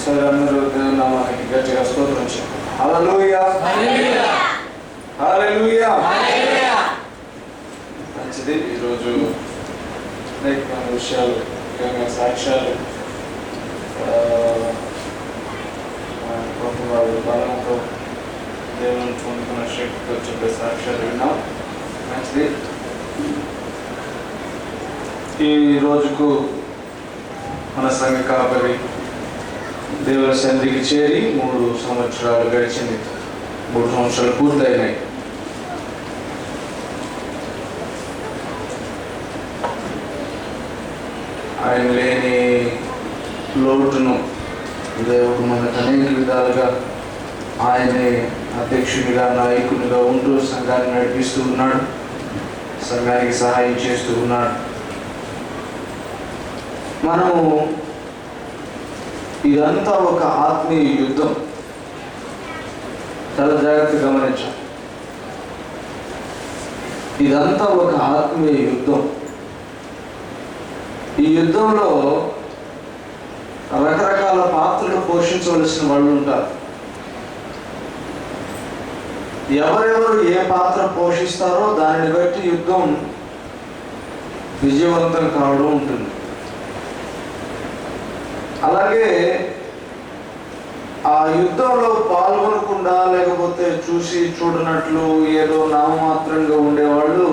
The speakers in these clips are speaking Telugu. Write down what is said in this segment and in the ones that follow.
ఒకసారి అందరూ దేవుని నామానికి గట్టిగా స్తోత్రం చేయండి. హల్లెలూయా హల్లెలూయా. మంచిది. ఈరోజు అనేకమైన విషయాలు, ముఖ్యంగా సాక్ష్యాలు, కొంత వాళ్ళు బలంతో దేవుని పొందుకున్న శక్తితో చెప్పే సాక్ష్యాలు విన్నాం. మంచిది. ఈ రోజుకు మన సంఘ కాపరి దేవుని సన్నిధికి చేరి 3 సంవత్సరాలు గడిచింది. 3 సంవత్సరాలు పూర్తయినాయి. ఆయన లేని లోటును దేవుడు మనకు అనేక విధాలుగా ఆయనే అధ్యక్షునిగా, నాయకునిగా ఉంటూ సంఘాన్ని నడిపిస్తూ ఉన్నాడు, సంఘానికి సహాయం చేస్తూ ఉన్నాడు. మనము ఇదంతా ఒక ఆత్మీయ యుద్ధం. చాలా జాగ్రత్తగా గమనించాలి. ఇదంతా ఒక ఆత్మీయ యుద్ధం. ఈ యుద్ధంలో రకరకాల పాత్రలు పోషించవలసిన వాళ్ళు ఉంటారు. ఎవరెవరు ఏ పాత్ర పోషిస్తారో దానిని బట్టి యుద్ధం విజయవంతం కావడం ఉంటుంది. అలాగే ఆ యుద్ధంలో పాల్గొనకుండా, లేకపోతే చూసి చూడనట్లు ఏదో నామమాత్రంగా ఉండేవాళ్ళు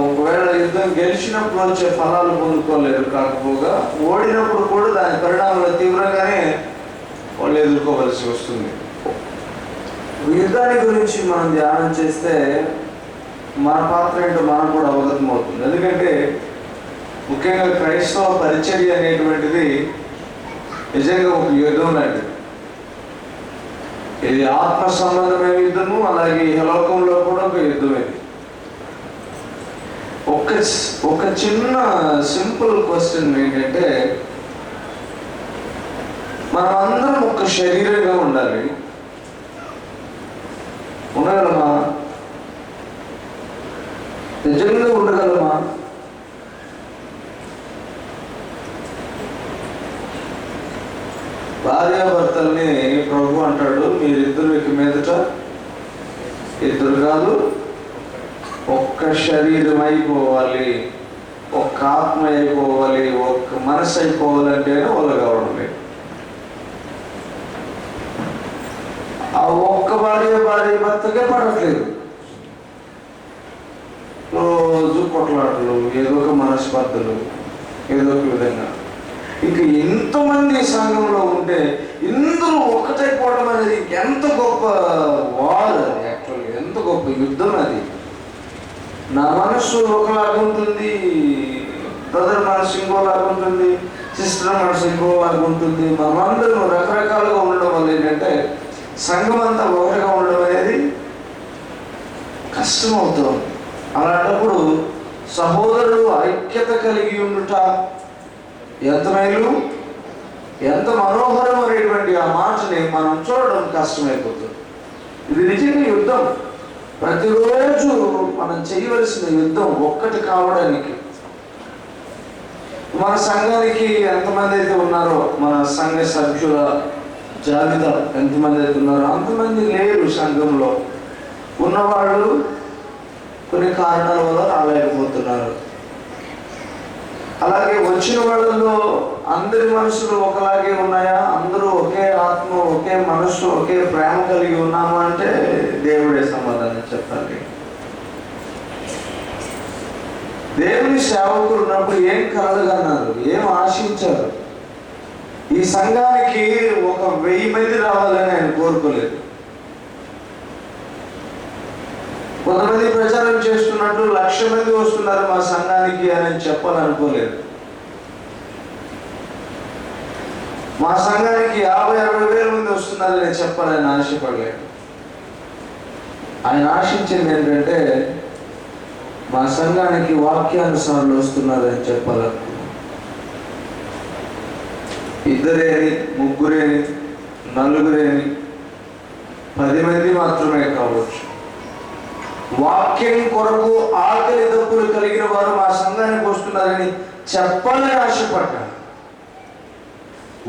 ఒకవేళ యుద్ధం గెలిచినప్పుడు వచ్చే ఫలాలు పొందుకోలేరు. కాకపోగా ఓడినప్పుడు కూడా దాని పరిణామాలు తీవ్రంగానే వాళ్ళు ఎదుర్కోవలసి వస్తుంది. యుద్ధాన్ని గురించి మనం ధ్యానం చేస్తే మన పాత్ర ఏంటో మనం కూడా అవగతం అవుతుంది. ఎందుకంటే ముఖ్యంగా క్రైస్తవ పరిచర్య అనేటువంటిది నిజంగా ఒక యుద్ధం లాంటిది. ఇది ఆత్మ సంబంధమైన యుద్ధము, అలాగే లోకంలో కూడా ఒక యుద్ధమే. ఒక చిన్న సింపుల్ క్వశ్చన్ ఏంటంటే, మనం అందరం ఒక శరీరంగా ఉండాలి. ఉండగలమా? నిజంగా ఉండగలమా? భార్యాభర్తల్ని ప్రభు అంటాడు, మీరిద్దరు ఇక మీదట ఇద్దరు కాదు, ఒక్క శరీరం అయిపోవాలి, ఒక్క ఆత్మ అయిపోవాలి, ఒక్క మనసు అయిపోవాలంటేనే వాళ్ళు కావడం లేదు. ఆ ఒక్క భార్య భర్తకే పడట్లేదు. రోజు కొట్లాటలు, ఏదో ఒక మనస్పర్ధలు, ఏదో ఒక విధంగా. ఇక ఎంతమంది సంఘంలో ఉంటే ఇందులో ఒక్కటైపోవడం అనేది ఎంత గొప్ప వార్. అది యాక్చువల్గా ఎంత గొప్ప యుద్ధం అది. నా మనస్సు ఒకలాగా ఉంటుంది, బ్రదర్ మనసు ఇంకోలాగా ఉంటుంది, సిస్టర్ మనసు ఇంకోలాగా ఉంటుంది. మనమందరం రకరకాలుగా ఉండడం వల్ల ఏంటంటే సంఘం అంతా ఒకటిగా ఉండడం అనేది కష్టం అవుతుంది. అలాంటప్పుడు సహోదరులు ఐక్యత కలిగి ఉండుట ఎంత మేలు, ఎంత మనోహరం అనేటువంటి ఆ మాటని మనం చూడడం కష్టమైపోతుంది. ఇది నిజంగా యుద్ధం. ప్రతిరోజు మనం చేయవలసిన యుద్ధం ఒక్కటి కావడానికి. మన సంఘానికి ఎంతమంది అయితే ఉన్నారో, మన సంఘ సభ్యుల జాబితా ఎంతమంది అయితే ఉన్నారో అంతమంది లేరు సంఘంలో. ఉన్నవాళ్ళు కొన్ని కారణాల వల్ల రాలేకపోతున్నారు. అలాగే వచ్చిన వాళ్ళలో అందరి మనసులు ఒకలాగే ఉన్నాయా? అందరూ ఒకే ఆత్మ, ఒకే మనస్సు, ఒకే ప్రేమ కలిగి ఉన్నాము అంటే దేవుడే సమాధానం చెప్పాలి. దేవుని సేవకులు ఉన్నప్పుడు ఏం కలగన్నారు, ఏం ఆశించారు? ఈ సంఘానికి 1000 మంది రావాలని ఆయన కోరుకోలేదు. కొంతమంది ప్రచారం చేస్తున్నట్టు 1,00,000 మంది వస్తున్నారు మా సంఘానికి అని చెప్పాలనుకోలేదు. మా సంఘానికి 50-60 వేల మంది వస్తున్నారని చెప్పాలని ఆశపడలేదు. ఆయన ఆశించింది ఏంటంటే మా సంఘానికి వాక్యానుసారులు వస్తున్నారని చెప్పాలనుకున్నాను. 2 3 4 10 మంది మాత్రమే కావచ్చు. వాక్యం కొరకు ఆకలి దప్పులు కలిగిన వారు మా సంఘానికి వస్తున్నారని చెప్పాలని ఆశపడ్డాను.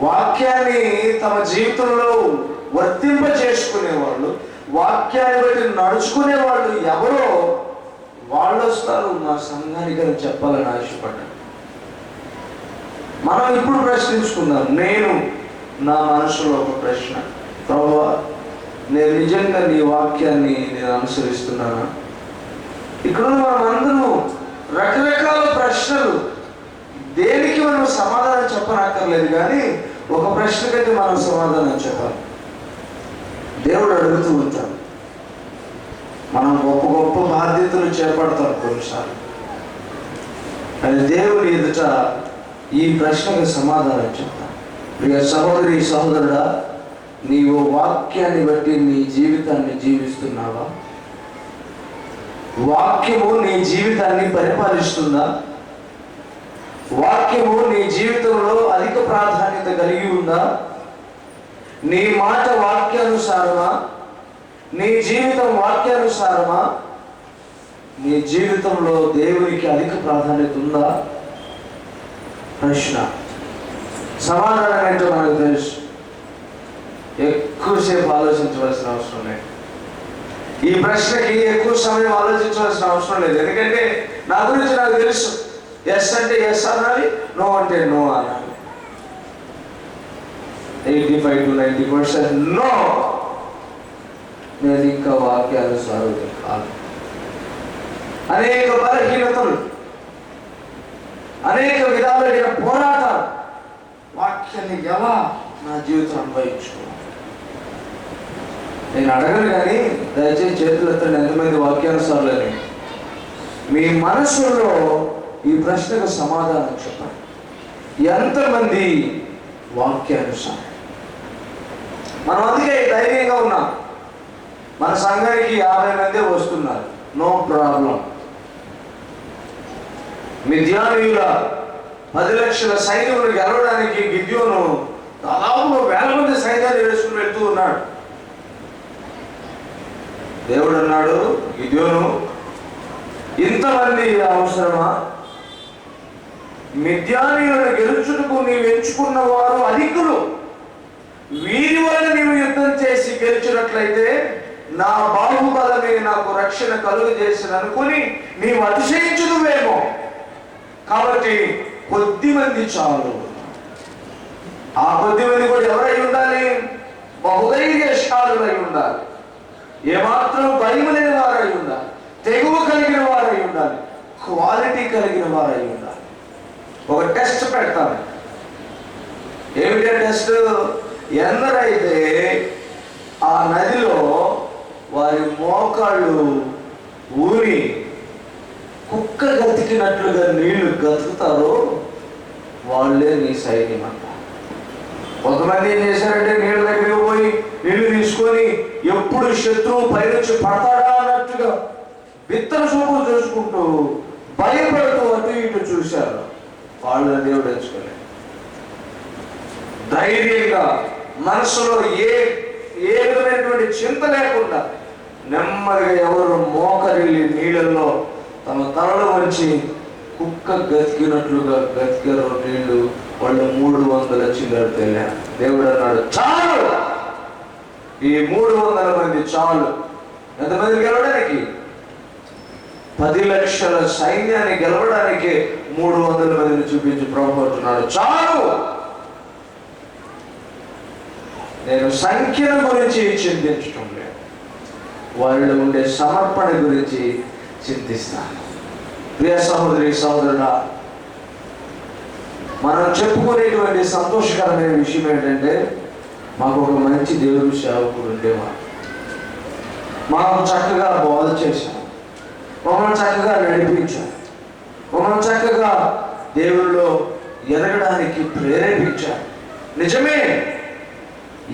వాక్యాన్ని తమ జీవితంలో వర్తింప చేసుకునేవాళ్ళు, వాక్యాన్ని బట్టి నడుచుకునే వాళ్ళు ఎవరో వాళ్ళు వస్తారు మా సంఘానికి అని చెప్పాలని ఆశపడ్డాను. మనం ఇప్పుడు ప్రశ్నించుకుందాం. నేను నా మనసులో ఒక ప్రశ్న, ప్రభువా నేను నిజంగా నీ వాక్యాన్ని నేను అనుసరిస్తున్నానా? ఇక్కడ మనం అందరూ రకరకాల ప్రశ్నలు, దేనికి మనం సమాధానం చెప్పనక్కర్లేదు, కానీ ఒక ప్రశ్నకైతే మనం సమాధానం చెప్పాలి. దేవుడు అడుగుతూ ఉంటాడు. మనం గొప్ప గొప్ప బాధ్యతలు చేపడతాం కొన్నిసార్లు, కానీ దేవుని ఎదుట ఈ ప్రశ్నకు సమాధానం చెప్తాం. ప్రియ సహోదరి సహోదరుడా, నీవు వాక్యాన్ని బట్టి నీ జీవితాన్ని జీవిస్తున్నావా? వాక్యము నీ జీవితాన్ని పరిపాలిస్తుందా? వాక్యము నీ జీవితంలో అధిక ప్రాధాన్యత కలిగి ఉందా? నీ మాట వాక్యానుసారమా? నీ జీవితం వాక్యానుసారమా? నీ జీవితంలో దేవునికి అధిక ప్రాధాన్యత ఉందా? ప్రశ్న. సమాధానం ఏంటో మనకు తెలుసు. ఎక్కువసేపు ఆలోచించవలసిన అవసరం లేదు. ఈ ప్రశ్నకి ఎక్కువ సమయం ఆలోచించవలసిన అవసరం లేదు. ఎందుకంటే నా గురించి నాకు తెలుసు. ఎస్ అంటే ఎస్ అనాలి, నో అంటే నో అనాలి. 85 to 90% నో. నేను ఇంకా వాక్యానుసారుడు కాదు. అనేక బలహీనతలు, అనేక విధాలైన పోరాటాలు, వాక్యాన్ని ఎలా నా జీవితం అనుభవించుకోవాలి. నేను అడగను, కానీ దయచేసి చేతులు ఎత్తండి ఎంతమంది వాక్యానుసారులని. మీ మనసులో ఈ ప్రశ్నకు సమాధానం చెప్పండి. ఎంతమంది వాక్యానుసారం? మనం అందుకే ధైర్యంగా ఉన్నాం. మన సంఘానికి 50 మంది వస్తున్నారు, నో ప్రాబ్లం. మిద్యానీయుల 10 లక్షల సైన్యమును గెలవడానికి గిద్యోను దాదాపు 1000 మంది సైన్యాన్ని వేసుకుని వెళ్తూ ఉన్నాడు. దేవుడు అన్నాడు, గిద్యోను ఇంతమంది అవసరమా? మిద్యానీయులను గెలుచుటకు నీవు ఎంచుకున్న వారు అధికులు. వీరి వల్ల నీవు యుద్ధం చేసి గెలిచినట్లయితే నా బాహుబలమే నాకు రక్షణ కలుగు చేసిన అనుకుని నీవు అతిశయించుదువేమో. కాబట్టి కొద్ది మంది చాలు. ఆ కొద్ది మంది కూడా ఎవరై ఉండాలి? బహుధైర్యశాలులై ఉండాలి, ఏమాత్రం భయం లేని వారై ఉండాలి, తెగువ కలిగిన వారై ఉండాలి, క్వాలిటీ కలిగిన వారై ఉండాలి. ఒక టెస్ట్ పెడతాను. ఏమిటా టెస్ట్? ఎందరైతే ఆ నదిలో వారి మోకాళ్ళు ఊరి కుక్క గతికినట్లుగా నీళ్లు గతుకుతారో వాళ్ళే నీ సైన్యం అంట. కొంతమంది ఏం చేశారంటే నీళ్ళ దగ్గరికి పోయి నీళ్లు తీసుకొని ఎప్పుడు శత్రువు పైనుంచి పడతాడా అన్నట్టుగా బిత్తర చూపు చూసుకుంటూ భయపడుతూ అటు ఇటు చూశారు. వాళ్ళని దేవుడు ఎంచుకోలేదు. ధైర్యంగా మనసులో ఏ విధమైనటువంటి చింత లేకుండా నెమ్మదిగా ఎవరు మోకరిల్లి నీళ్ళల్లో తమ తలలు వంచి కుక్క గతికినట్లుగా గతికారు నీళ్లు. వాళ్ళు 300 చిల్లర తేలారు. దేవుడు అన్నాడు, చాలు, ఈ 300 మంది చాలు. ఎంతమంది గెలవడానికి? 10 లక్షల సైన్యాన్ని గెలవడానికి 300 మందిని చూపించి ప్రభు అంటున్నాడు, చాలు. నేను సంఖ్యల గురించి చింతించటం లేదు, వాళ్ళు ఉండే సమర్పణ గురించి చింతిస్తాను. ప్రియ సహోదరి సహోదరుడా, మనం చెప్పుకునేటువంటి సంతోషకరమైన విషయం ఏంటంటే మాకు ఒక మంచి దేవుడు సేవకుడు ఉండేవాడు. మాకు చక్కగా బోధ చేశాం, మమ్మల్ని చక్కగా నడిపించాం, మమ్మల్ని చక్కగా దేవుళ్ళో ఎదగడానికి ప్రేరేపించారు. నిజమే.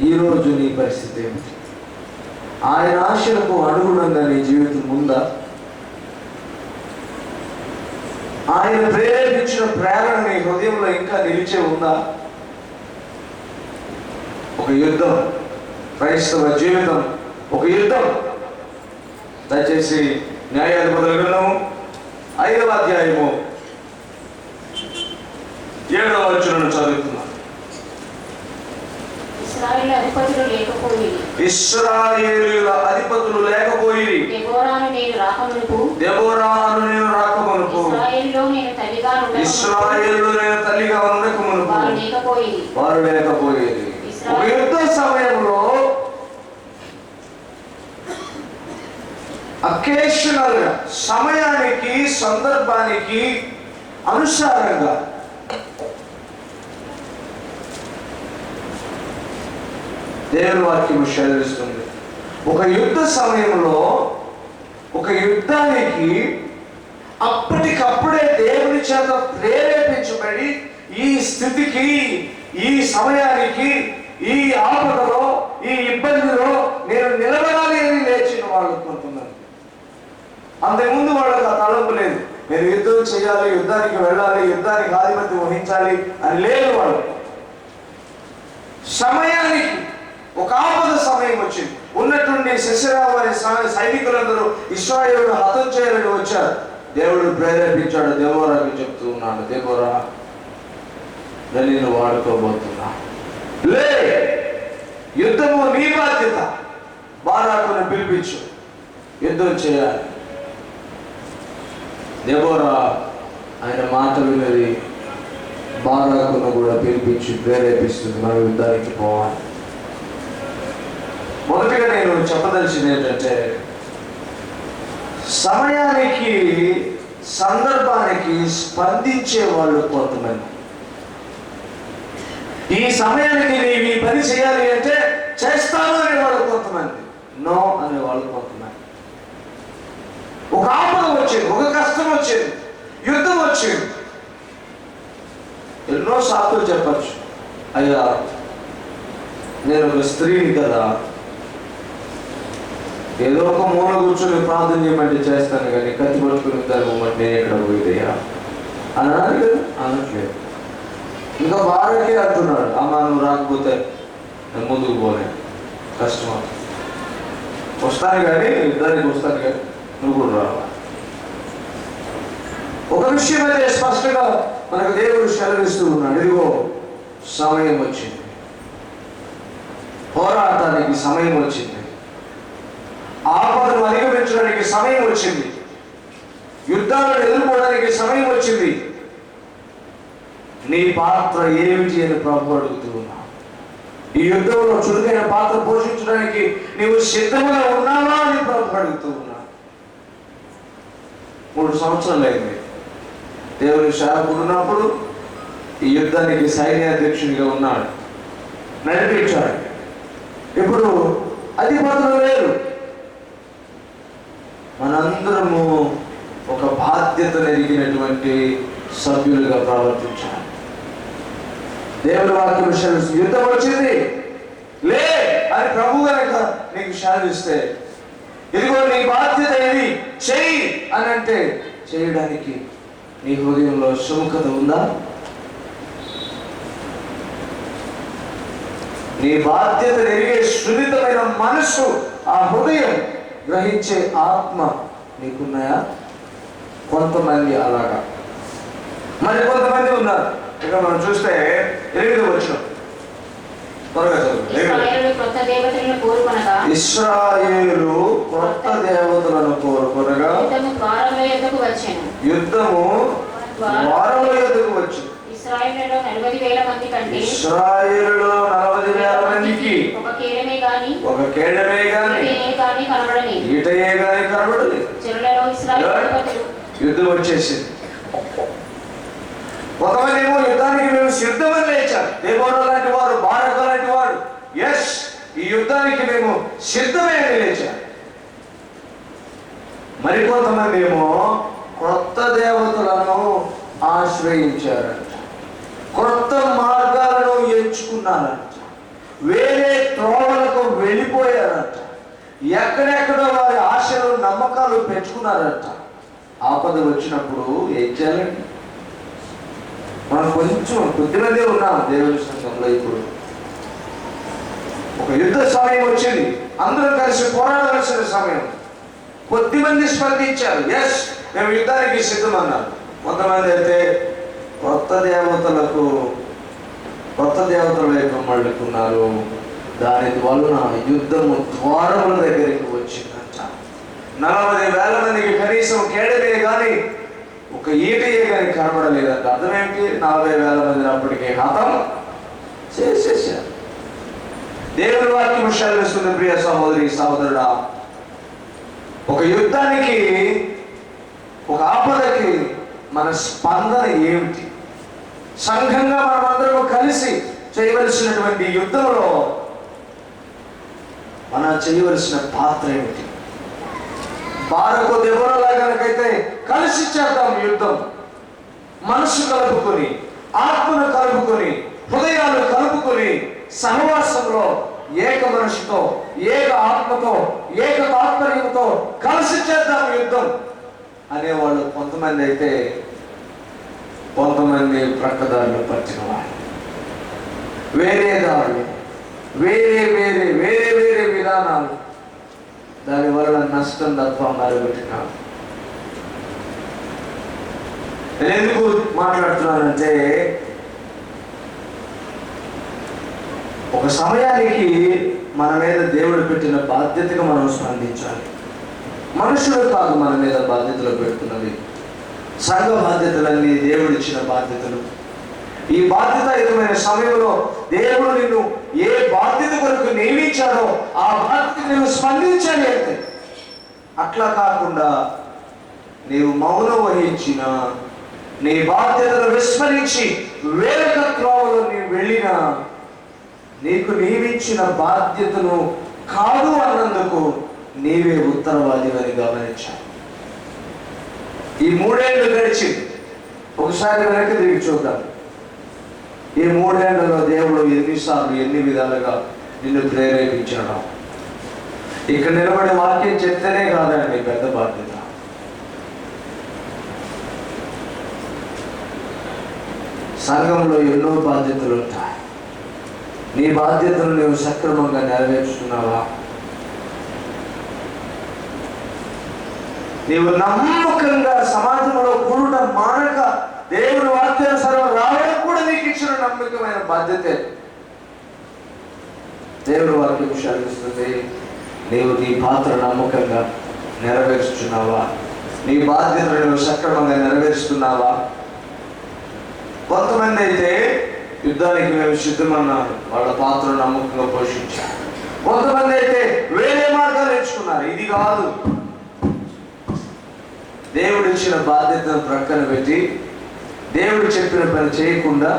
ఈరోజు నీ పరిస్థితి ఏమిటి? ఆయన ఆశలకు అనుగుణంగా నీ జీవితం ఉందా? ఆయన ప్రేరేపించిన ప్రేరణ నీ హృదయంలో ఇంకా నిలిచే ఉందా? ఒక యుద్ధం, క్రైస్తవ జీవితం ఒక యుద్ధం. దయచేసి న్యాయాధిపతుల గ్రంథము 5వ అధ్యాయము 7వ వచనం చదువుతున్నాను. ఇశ్రాయేలు అధిపతులు లేకపోయి దెబోరాను నేను రాకమునుపు ఇశ్రాయేలులో నేను తల్లిగా ఉండకమునుపు వారు లేకపోయేది. ఒక యుద్ధ సమయంలో అకేషనల్ గా, సమయానికి సందర్భానికి అనుసారంగా దేవుని వాక్యం సెలవిస్తుంది. ఒక యుద్ధ సమయంలో ఒక యుద్ధానికి అప్పటికప్పుడే దేవుని చేత ప్రేరేపించబడి ఈ స్థితికి, ఈ సమయానికి, ఈ ఆపదలో, ఈ ఇబ్బందిలో నేను నిలబడాలి అని లేచిన వాళ్ళు కొంతమంది. అంతకుముందు వాళ్ళకి ఆ తలంపు లేదు, నేను యుద్ధం చేయాలి, యుద్ధానికి వెళ్ళాలి, యుద్ధానికి ఆధిపత్యం వహించాలి అని లేదు వాళ్ళు. సమయానికి ఒక ఆపద సమయం వచ్చింది. ఉన్నటువంటి సిసెరా వారి సైనికులందరూ ఇశ్రాయేలును హతం చేయాలని వచ్చారు. దేవుడు ప్రేరేపించాడు. దెబోరాకి చెప్తూ ఉన్నాడు, దెబోరా నేను నిన్ను వాడుకోబోతున్నా, లే, యుద్ధము నీ బాధ్యత, బారాకును పిలిపించు, యుద్ధం చేయాలి. దెబోరా ఆయన మాటలు విని బారాకును కూడా పిలిపించి ప్రేరేపిస్తుంది, మనం యుద్ధానికి పోవాలి. మొదటిగా నేను చెప్పదలిచింది ఏంటంటే, సమయానికి సందర్భానికి స్పందించే వాళ్ళు కొంతమంది. ఈ సమయానికి నీవు ఈ పని చేయాలి అంటే చేస్తాను అనేవాళ్ళు కొంతమంది, నో అనేవాళ్ళు కొంతమంది. ఒక ఆపద వచ్చింది, ఒక కష్టం వచ్చింది, యుద్ధం వచ్చింది. ఎన్నో సాకులు చెప్పచ్చు. అయ్యా నేను ఒక స్త్రీని కదా, ఏదో ఒక మూల కూర్చొని ప్రార్థన చేయమంటే చేస్తాను, కానీ కత్తి పట్టుకుని ధర్మమంటే నేను ఎక్కడ పోయిదయ్యా అని అనాలి కదా, అనట్లేదు. ఇంకా బాగాకే అంటున్నాడు, అమ్మ నువ్వు రాకపోతే నేను ముందుకు పోలే, కష్టం వస్తాను కానీ యుద్ధానికి వస్తాను కానీ నువ్వు కూడా రావాలి. ఒక విషయం అయితే స్పష్టంగా మనకు దేవుడు సెలవిస్తూ ఉన్నాడు, ఇదిగో సమయం వచ్చింది, పోరాటానికి సమయం వచ్చింది, ఆపదను అధిగమించడానికి సమయం వచ్చింది, యుద్ధాలను ఎదుర్కోవడానికి సమయం వచ్చింది. నీ పాత్ర ఏమిటి అని ప్రభు అడుగుతూ ఉన్నా. ఈ యుద్ధంలో చురుకైన పాత్ర పోషించడానికి నీవు సిద్ధంగా ఉన్నావా అని ప్రభు అడుగుతూ ఉన్నా. 3 సంవత్సరాలు అయింది దేవుని సేవకుడు ఉన్నప్పుడు. ఈ యుద్ధానికి సైన్యాధ్యక్షునిగా ఉన్నాడు, నడిపించాడు. ఇప్పుడు అధిపతులు లేరు. మనందరము ఒక బాధ్యత ఎరిగినటువంటి సభ్యులుగా ప్రవర్తించాలి. దేవుని వాక్యం సెలవిస్తుంది, యుద్ధం వచ్చింది లే అని ప్రభు కనుక నీకు సెలవిస్తే, ఇదిగో నీ బాధ్యత ఏది చెయ్యి అని అంటే చేయడానికి నీ హృదయంలో సుముఖత ఉందా? నీ బాధ్యత ఎరిగే సున్నితమైన మనస్సు, ఆ హృదయం గ్రహించే ఆత్మ నీకున్నాయా? కొంతమంది అలాగా, మరి కొంతమంది ఉన్నారు. ఇక మనం చూస్తే 8వ వచనం త్వరగా చదువు. ఇశ్రాయేలు క్రొత్త దేవతలను కోరుకొనగా యుద్ధము ద్వారముల యొద్దకు వచ్చెను. ఇశ్రాయేలులో 40,000 మంది కంటే ఒక కేడమే గాని కనబడలేదు. చెరులలో ఇశ్రాయేలు అధిపతులు యుద్ధం వచ్చేసింది. కొంతమంది ఏమో యుద్ధానికి మేము సిద్ధమని లేచారు. దేవోరా లాంటి వారు, బారక లాంటి వాడు, ఎస్ ఈ యుద్ధానికి మేము సిద్ధమే అని లేచారు. మరికొంతమంది ఏమో కొత్త దేవతలను ఆశ్రయించారంట, కొత్త మార్గాలను ఎంచుకున్నారంట, వేరే త్రోవలకు వెళ్ళిపోయారంట, ఎక్కడెక్కడో వారి ఆశలు నమ్మకాలు పెంచుకున్నారంట. ఆపద వచ్చినప్పుడు ఏం చేయాలండి? మనం కొంచెం కొద్దిమందే ఉన్నాం దేవుని సంఘంలో. ఇప్పుడు ఒక యుద్ధ సమయం వచ్చింది, అందరూ కలిసి పోరాడవలసిన సమయం. కొద్దిమంది స్పందించారు, ఎస్ మేము యుద్ధానికి సిద్ధమన్నారు. కొంతమంది అయితే కొత్త దేవతల వైపు మళ్ళుకున్నారు, దాని వలన యుద్ధము ద్వారముల దగ్గరికి వచ్చిందంట. 40,000 మందికి కనీసం కేడమే కానీ ఒక ఈటయే కానీ కనబడలేదంట. అర్థం ఏంటి? 40,000 మందిని అప్పటికే హతం చేసేసారు. దేవుని వాక్యం సెలవిస్తుంది ప్రియ సహోదరి సహోదరుడా, ఒక యుద్ధానికి, ఒక ఆపదకి మన స్పందన ఏమిటి? సంఘంగా మనమందరం కలిసి చేయవలసినటువంటి యుద్ధంలో మనం చేయవలసిన పాత్ర ఏమిటి? బారకు దెబ్బలా కనుకైతే కలిసి చేద్దాం యుద్ధం. మనసు కలుపుకొని, ఆత్మను కలుపుకొని, హృదయాలు కలుపుకొని, సహవాసంలో ఏక మనసుతో, ఏక ఆత్మతో, ఏక తాత్పర్యంతో కలిసి చేద్దాం యుద్ధం అనేవాళ్ళు కొంతమంది అయితే, కొంతమంది ప్రక్కదారులు పట్టిన వాళ్ళు, వేరే దారులు, వేరే వేరే వేరే వేరే విధానాలు, దానివల్ల నష్టం తప్ప మరొకటి కాదు. నేను ఎందుకు మాట్లాడుతున్నానంటే, ఒక సమయానికి మన మీద దేవుడు పెట్టిన బాధ్యతగా మనం స్పందించాలి. మనుషులు కాదు మన మీద బాధ్యతలు పెడుతున్నది, సంఘ బాధ్యతలన్నీ దేవుడు ఇచ్చిన బాధ్యతలు. ఈ బాధ్యతాయుతమైన సమయంలో దేవుడు నిన్ను ఏ బాధ్యత కొరకు నియమించాడో ఆ బాధ్యతకు నువ్వు స్పందించాలి అంటే. అట్లా కాకుండా నీవు మౌనం వహించిన, నీ బాధ్యతను విస్మరించి వేరొక త్రోవలో నీవు వెళ్ళినా, నీకు నియమించిన బాధ్యతను కాదు అన్నందుకు నీవే ఉత్తరవాది అని గమనించాలి. ఈ 3 ఏళ్ళు గడిచింది. ఒకసారి వెనక్కి తిరిగి చూద్దాం. ఈ 3 ఏళ్లలో దేవుడు ఎన్నిసార్లు, ఎన్ని విధాలుగా నిన్ను ప్రేరేపించాడు. ఇక్కడ నిలబడి వాక్యం చెప్తేనే కాదండి పెద్ద బాధ్యత. సంఘంలో ఎన్నో బాధ్యతలు ఉంటాయి. నీ బాధ్యతను నువ్వు సక్రమంగా నెరవేర్చుతున్నావా? నీవు నమ్మకంగా సమాజంలో కూడుట మానక దేవుని వాక్యానుసారం రావడం కూడా నీకు ఇచ్చిన నమ్మకమైన బాధ్యతే. దేవుని వాక్యం సెలవిస్తుంది, నీవు నీ పాత్ర నమ్మకంగా నెరవేర్చుతున్నావా? నీ బాధ్యతను నువ్వు సక్రమంగా నెరవేరుస్తున్నావా? కొంతమంది అయితే యుద్ధానికి మేము సిద్ధమన్నారు, వాళ్ళ పాత్ర నమ్మకంగా పోషించారు. కొంతమంది అయితే వేరే మార్గాలు ఎంచుకున్నారు. ఇది కాదు, దేవుడు ఇచ్చిన బాధ్యతను ప్రక్కన పెట్టి దేవుడు చెప్పిన పని చేయకుండా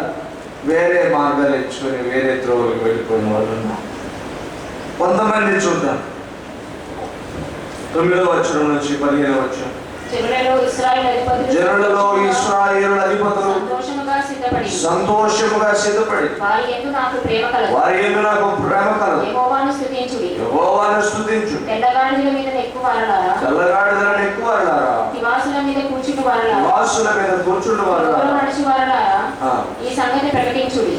వేరే మార్గాలు ఎంచుకొని వేరే త్రోవలకు వెళ్ళిపోయిన వాళ్ళు ఉన్నారు. కొంతమంది చూద్దాం. 9వ వచనం నుంచి 15వ వచనం. జనులలో ఇశ్రాయేలు అధిపతులు సంతోషముగా సిద్ధపడి వారి యందు నాకు ప్రేమ కలదు. యెహోవాను స్తుతించు. తెల్లగాడిదల మీద ఎక్కువ వారలారా, నివాసుల మీద కూర్చుండు వారలారా, నడిచి వారలారా, ఈ సంగతి ప్రకటించుడి.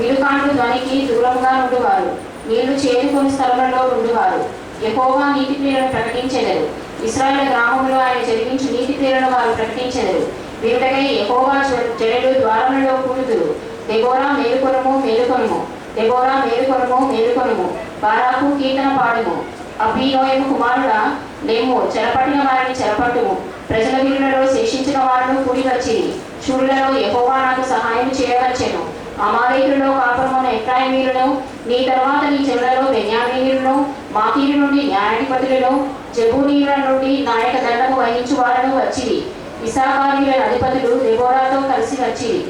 విలుకాండ్లు ధ్వనికి దూరంగా నుండివారు, నీళ్లు చేరుకొని స్థలములలో నుండివారు యెహోవా నీతి క్రియలను ప్రకటించెదరు. ఇశ్రాయేలు గ్రామంలో ఆయన జరిగించు నీతి క్రియలను వారు ప్రకటించెదరు. వీరుటకై యెహోవా జనులు ద్వారములలో కూడుదురు. దెబోరా మేలుకొనుము, మేలుకొనుము, దెబోరా మేలుకొనుము, మేలుకొనుము, బారాకు కీర్తన పాడుము. అబీనోయము కుమారుడా లేము, చెరపట్టిన వారిని చెరపట్టుము. ప్రజల వీరులలో శేషించిన వారిని కూడి వచ్చిరి. శూరులలో యెహోవా నాకు సహాయం చేయవచ్చెను. అమాలేకులలో కాపురమున్న ఎఫ్రాయిమీయులను, నీ తర్వాత నీ చెరులలో బెన్యామీయులను, మాకీరు నుండి న్యాయాధిపతులను, జెబూనీయుల నుండి నాయక దండము వహించు వారను వచ్చిరి. ఇశ్శాఖారీయుల అధిపతులు దెబోరాతో కలిసి వచ్చిరి.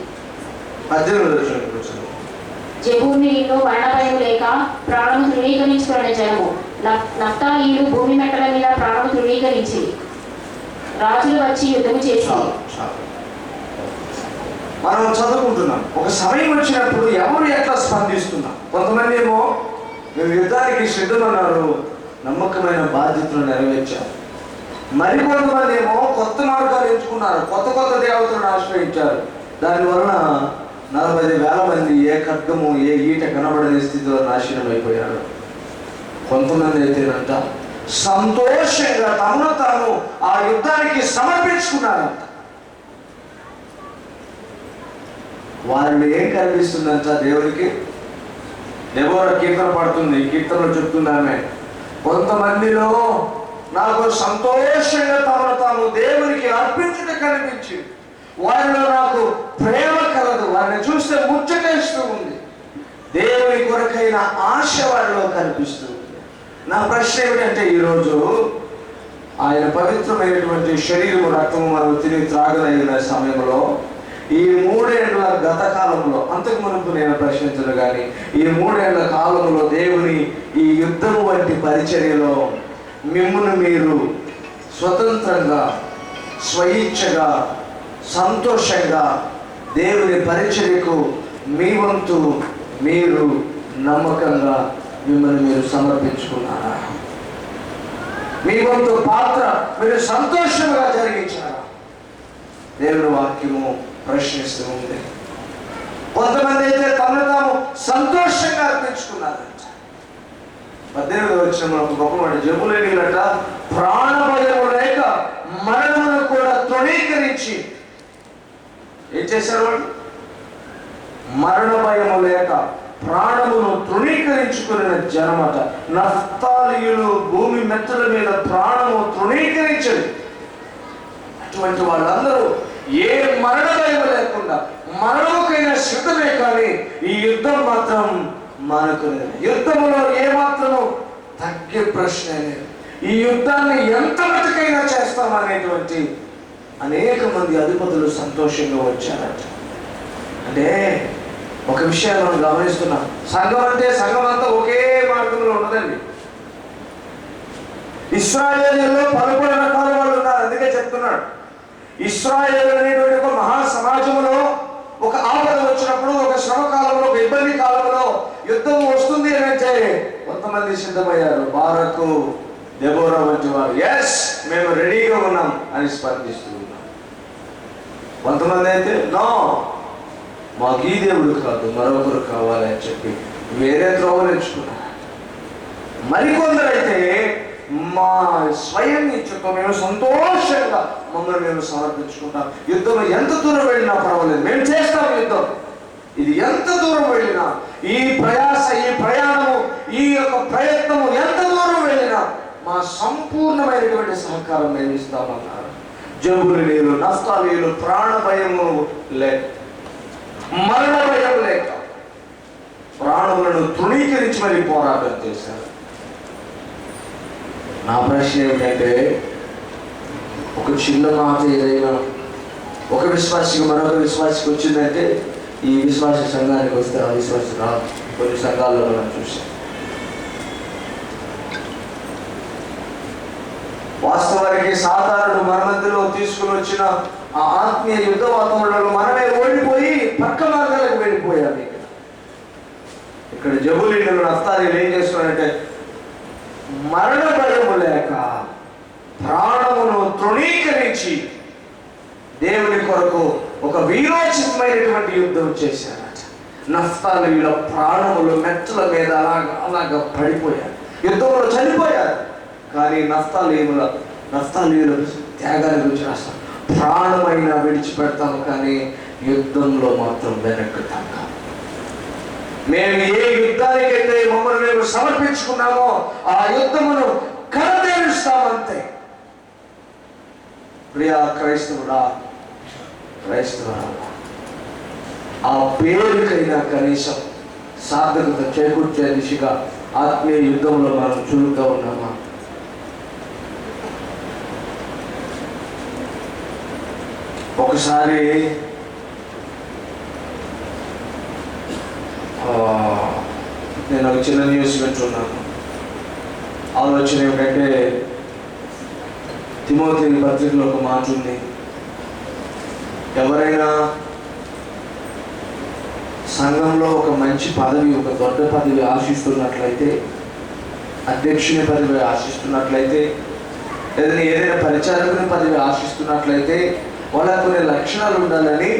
జెబూనీయులు మరణభయం లేక ప్రాణము తృణీకరించుకున్న జనము. నఫ్తాలీయులు భూమి మెట్టల మీద ప్రాణము తృణీకరించి రాజులు వచ్చి యుద్ధము చేసి. మనం చదువుకుంటున్నాం. ఒక సమయం వచ్చినప్పుడు ఎవరు ఎట్లా స్పందిస్తున్నాం? కొంతమంది ఏమో మేము యుద్ధానికి సిద్ధమన్నారు, నమ్మకమైన బాధ్యతలు నెరవేర్చారు. మరికొంతమంది ఏమో కొత్త మార్గాలు ఎంచుకున్నారు, కొత్త కొత్త దేవతలను ఆశ్రయించారు. దానివలన 40,000 మంది ఏ ఖడ్గము ఏ ఈట కనబడని స్థితిలో నాశనం అయిపోయారు. కొంతమంది అయితేనంట సంతోషంగా తమను తాను ఆ యుద్ధానికి సమర్పించుకున్నారంట. వారిలో ఏం కనిపిస్తుందంట? దేవుడికి దెబోరా కీర్తన పాడుతుంది. కీర్తనలో చెప్తుంది ఆమె, కొంతమందిలో నాకు సంతోషంగా తమను తాము దేవునికి అర్పించుట కనిపించి వారిలో నాకు ప్రేమ కలదు, వారిని చూస్తే ముచ్చటేస్తూ ఉంది, దేవుని కొరకైన ఆశ వారిలో కనిపిస్తూ ఉంది. నా ప్రశ్న ఏమిటంటే, ఈరోజు ఆయన పవిత్రమైనటువంటి శరీరము రక్తము మనం తిని త్రాగలైన సమయంలో, ఈ 3 ఏళ్ల గత కాలంలో, అంతకు మునుపు నేను ప్రశ్నించను కానీ, ఈ 3 ఏళ్ల కాలంలో దేవుని ఈ యుద్ధము వంటి పరిచర్యలో మిమ్మల్ని మీరు స్వతంత్రంగా, స్వయిచ్ఛగా, సంతోషంగా దేవుని పరిచర్యకు మీ వంతు మీరు నమ్మకంగా మిమ్మల్ని మీరు సమర్పించుకున్నారా? మీ వంతు పాత్ర మీరు సంతోషంగా జరిగించారా? దేవుని వాక్యము ప్రశ్నిస్తూ ఉంది. కొంతమంది అయితే తమను తాము సంతోషంగా అర్పించుకున్నారంట. 18వ వచనంలో ఒక గొప్ప మాట, జబులేనీలట ప్రాణభయము లేక మరణమును కూడా తృణీకరించి ఏం చేశారు వాళ్ళు? మరణ భయము లేక ప్రాణమును తృణీకరించుకున్న జనమట. నఫ్తాలీయులు భూమి మెత్తల మీద ప్రాణము తృణీకరించరు. అటువంటి వాళ్ళందరూ ఏ మరణ భయం లేకుండా మరణముకైనా సిద్ధమే, కానీ ఈ యుద్ధం మాత్రం మానుకునేది. యుద్ధములో ఏమాత్రము తగ్గే ప్రశ్న లేదు. ఈ యుద్ధాన్ని ఎంత మటుకైనా చేస్తామనేటువంటి అనేక మంది అధిపతులు సంతోషంగా వచ్చారట. అంటే ఒక విషయాన్ని మనం గమనిస్తున్నాం, సంఘం అంటే సంఘం అంతా ఒకే మార్గంలో ఉండదండి. ఇశ్రాయేలీయుల్లో 11 రకాల వాళ్ళు ఉన్నారు. అందుకే చెప్తున్నాడు, ఇశ్రాయేలు అనేటువంటి ఒక మహా సమాజంలో ఒక ఆపద వచ్చినప్పుడు, ఒక శ్రమ కాలంలో, ఒక ఇబ్బంది కాలంలో యుద్ధం వస్తుంది అని అంటే కొంతమంది సిద్ధమయ్యారు. బారకు, దెబోరా వంటి వారు ఎస్ మేము రెడీగా ఉన్నాం అని స్పందిస్తూ ఉన్నాం. కొంతమంది అయితే నో, మాకు ఈ దేవుడు కాదు మరొకరు కావాలి అని చెప్పి వేరే త్రోవలు ఎంచుకున్నారు. మరికొందరైతే మా స్వయం ఇచ్చుకో మేము సంతోషంగా మమ్మల్ని మేము సమర్పించుకుంటాం. యుద్ధం ఎంత దూరం వెళ్ళినా పర్వాలేదు, మేము చేస్తాం యుద్ధం. ఇది ఎంత దూరం వెళ్ళినా, ఈ ప్రయాస, ఈ ప్రయాణము, ఈ యొక్క ప్రయత్నము ఎంత దూరం వెళ్ళినా మా సంపూర్ణమైనటువంటి సహకారం మేము ఇస్తామన్నారు. జబులీయులు, నఫ్తాలీయులు ప్రాణ భయము లేక, మరణ భయం లేక ప్రాణములను తృణీకరించి మరి పోరాటం చేశారు. నా ప్రశ్న ఏమిటంటే, ఒక చిన్న మాట ఏదైనా ఒక విశ్వాసికి మరొక విశ్వాసికి వచ్చిందంటే, ఈ విశ్వాస సంఘానికి వస్తే ఆ విశ్వాసం రాదు. కొన్ని సంఘాల్లో మనం చూసాం. వాస్తవానికి సాధారణ మన మధ్యలో తీసుకుని వచ్చిన ఆ ఆత్మీయ యుద్ధ వాతావరణంలో మనమే ఓడిపోయి పక్క మార్గాలకు వెళ్ళిపోయాం. ఇక్కడ జబులీయులు, నఫ్తాలీయులు ఏం చేస్తున్నారంటే, మరణ భయము లేక ప్రాణమును తృణీకరించి దేవుని కొరకు ఒక వీరోచితమైనటువంటి యుద్ధం చేశారట. నఫ్తాలీయుల ప్రాణములు మెత్తల మీద అలాగా పడిపోయారు, యుద్ధంలో చనిపోయారు. కానీ నఫ్తాలీయుల త్యాగాన్ని గురించి రాస్తాం, ప్రాణమైనా విడిచిపెడతాము కానీ యుద్ధంలో మాత్రం వెనక్కి తగ్గాము. మేము ఏ యుద్ధానికైతే మమ్మల్ని మేము సమర్పించుకున్నామో ఆ యుద్ధమును కడతేరుస్తామంతే. ప్రియా క్రైస్తవుడా, ఆ పేరుకైనా కనీసం సార్థకత చేకూర్చే దిశగా ఆత్మీయ యుద్ధంలో మనం చురుగ్గా ఉన్నామా? ఒకసారి నేను ఒక చిన్న న్యూస్ వింటున్నాను. ఆలోచన ఏమిటంటే, తిమోతి పత్రికలో ఒక మాట ఉంది, ఎవరైనా సంఘంలో ఒక మంచి పదవి, ఒక దొడ్డ పదవి ఆశిస్తున్నట్లయితే, అధ్యక్షుని పదవి ఆశిస్తున్నట్లయితే, ఏదైనా పరిచారకుని పదవి ఆశిస్తున్నట్లయితే వాళ్ళకు కొన్ని లక్షణాలు ఉండాలని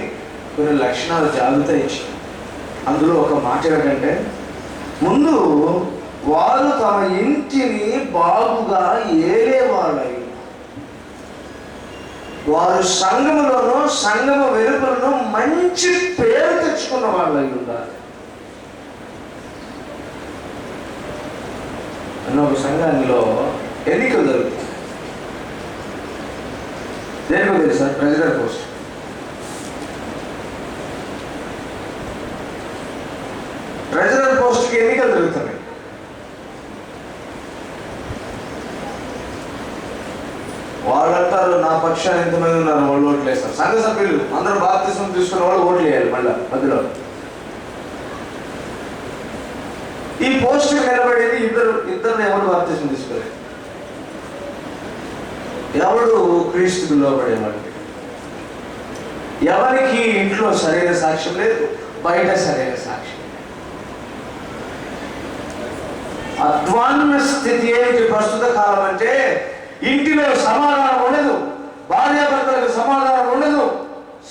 కొన్ని లక్షణాలు జాబితా ఇచ్చి, అందులో ఒక మాట ఏమిటంటే, ముందు వారు తమ ఇంటిని బాగుగా ఏలేవాళ్ళై, వారు సంఘములోనూ సంఘమ వెలుపలను మంచి పేరు తెచ్చుకున్న వాళ్ళై ఉండాలి. అన్న ఒక సంఘంలో ఎన్నికలు జరుగుతాయి. దేనికో తెలుసా? President post. ప్రెసిడెంట్ పోస్ట్కి ఎన్నికలు జరుగుతున్నాయి. వాళ్ళంటారు నా పక్షాన్ని ఎంతమంది ఉన్నారు, వాళ్ళు ఓట్లు వేస్తారు. సంఘ సభ్యులు అందరూ బాప్తిస్మం తీసుకున్న వాళ్ళు ఓట్లు వేయాలి. మళ్ళీ మధ్యలో ఈ పోస్ట్ నిలబడేది ఇద్దరు ఎవరు బాప్తిస్మం తీసుకోలేదు. ఎవడు క్రీస్తుకు లోబడేవాడు. ఎవరికి ఇంట్లో సరైన సాక్ష్యం లేదు, బయట సరైన సాక్ష్యం. అధ్వాన్న స్థితి ఏమిటి ప్రస్తుత కాలం అంటే, ఇంటిలో సమాధానం ఉండదు, భార్యాభర్తలకు సమాధానం ఉండదు,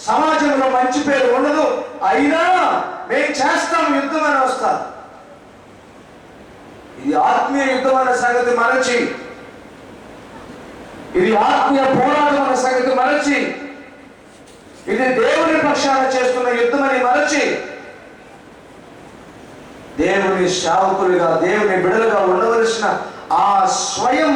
సమాజంలో మంచి పేరు ఉండదు. అయినా మేము చేస్తాం యుద్ధం అని వస్తారు. ఇది ఆత్మీయ యుద్ధం అనే సంగతి మరచి, ఇది ఆత్మీయ పోరాటం అనే సంగతి మరచి, ఇది దేవుని పక్షాన చేస్తున్న యుద్ధం అని మరచి, దేవుని సేవకులుగా దేవుని బిడ్డలుగా ఉండవలసిన ఆ స్వయం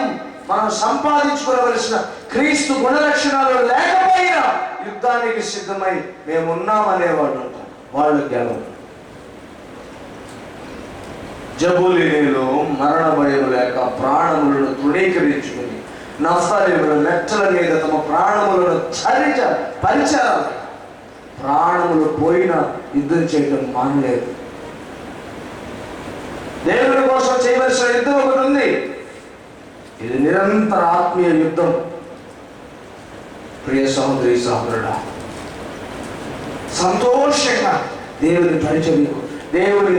మనం సంపాదించుకోవలసిన క్రీస్తు గుణలక్షణాలు లేకపోయినా యుద్ధానికి సిద్ధమై మేము ఉన్నామనేవాళ్ళు ఉంటారు. వాళ్ళు గెలవు. జబూలీలో మరణ భయం లేక ప్రాణములను తృణీకరించుకుని నఫ్తాలీయుల మెట్టల మీద తమ ప్రాణములను పరిచారు. ప్రాణములు పోయినా యుద్ధం చేయడం మానలేదు. దేవుని కోసం చేయవలసిన యుద్ధం ఒకటి ఉంది. ఇది నిరంతర ఆత్మీయ యుద్ధం. ప్రియ సహోదరి సహోదరుడా, సంతోషంగా దేవుని పరిచర్యకు, దేవుని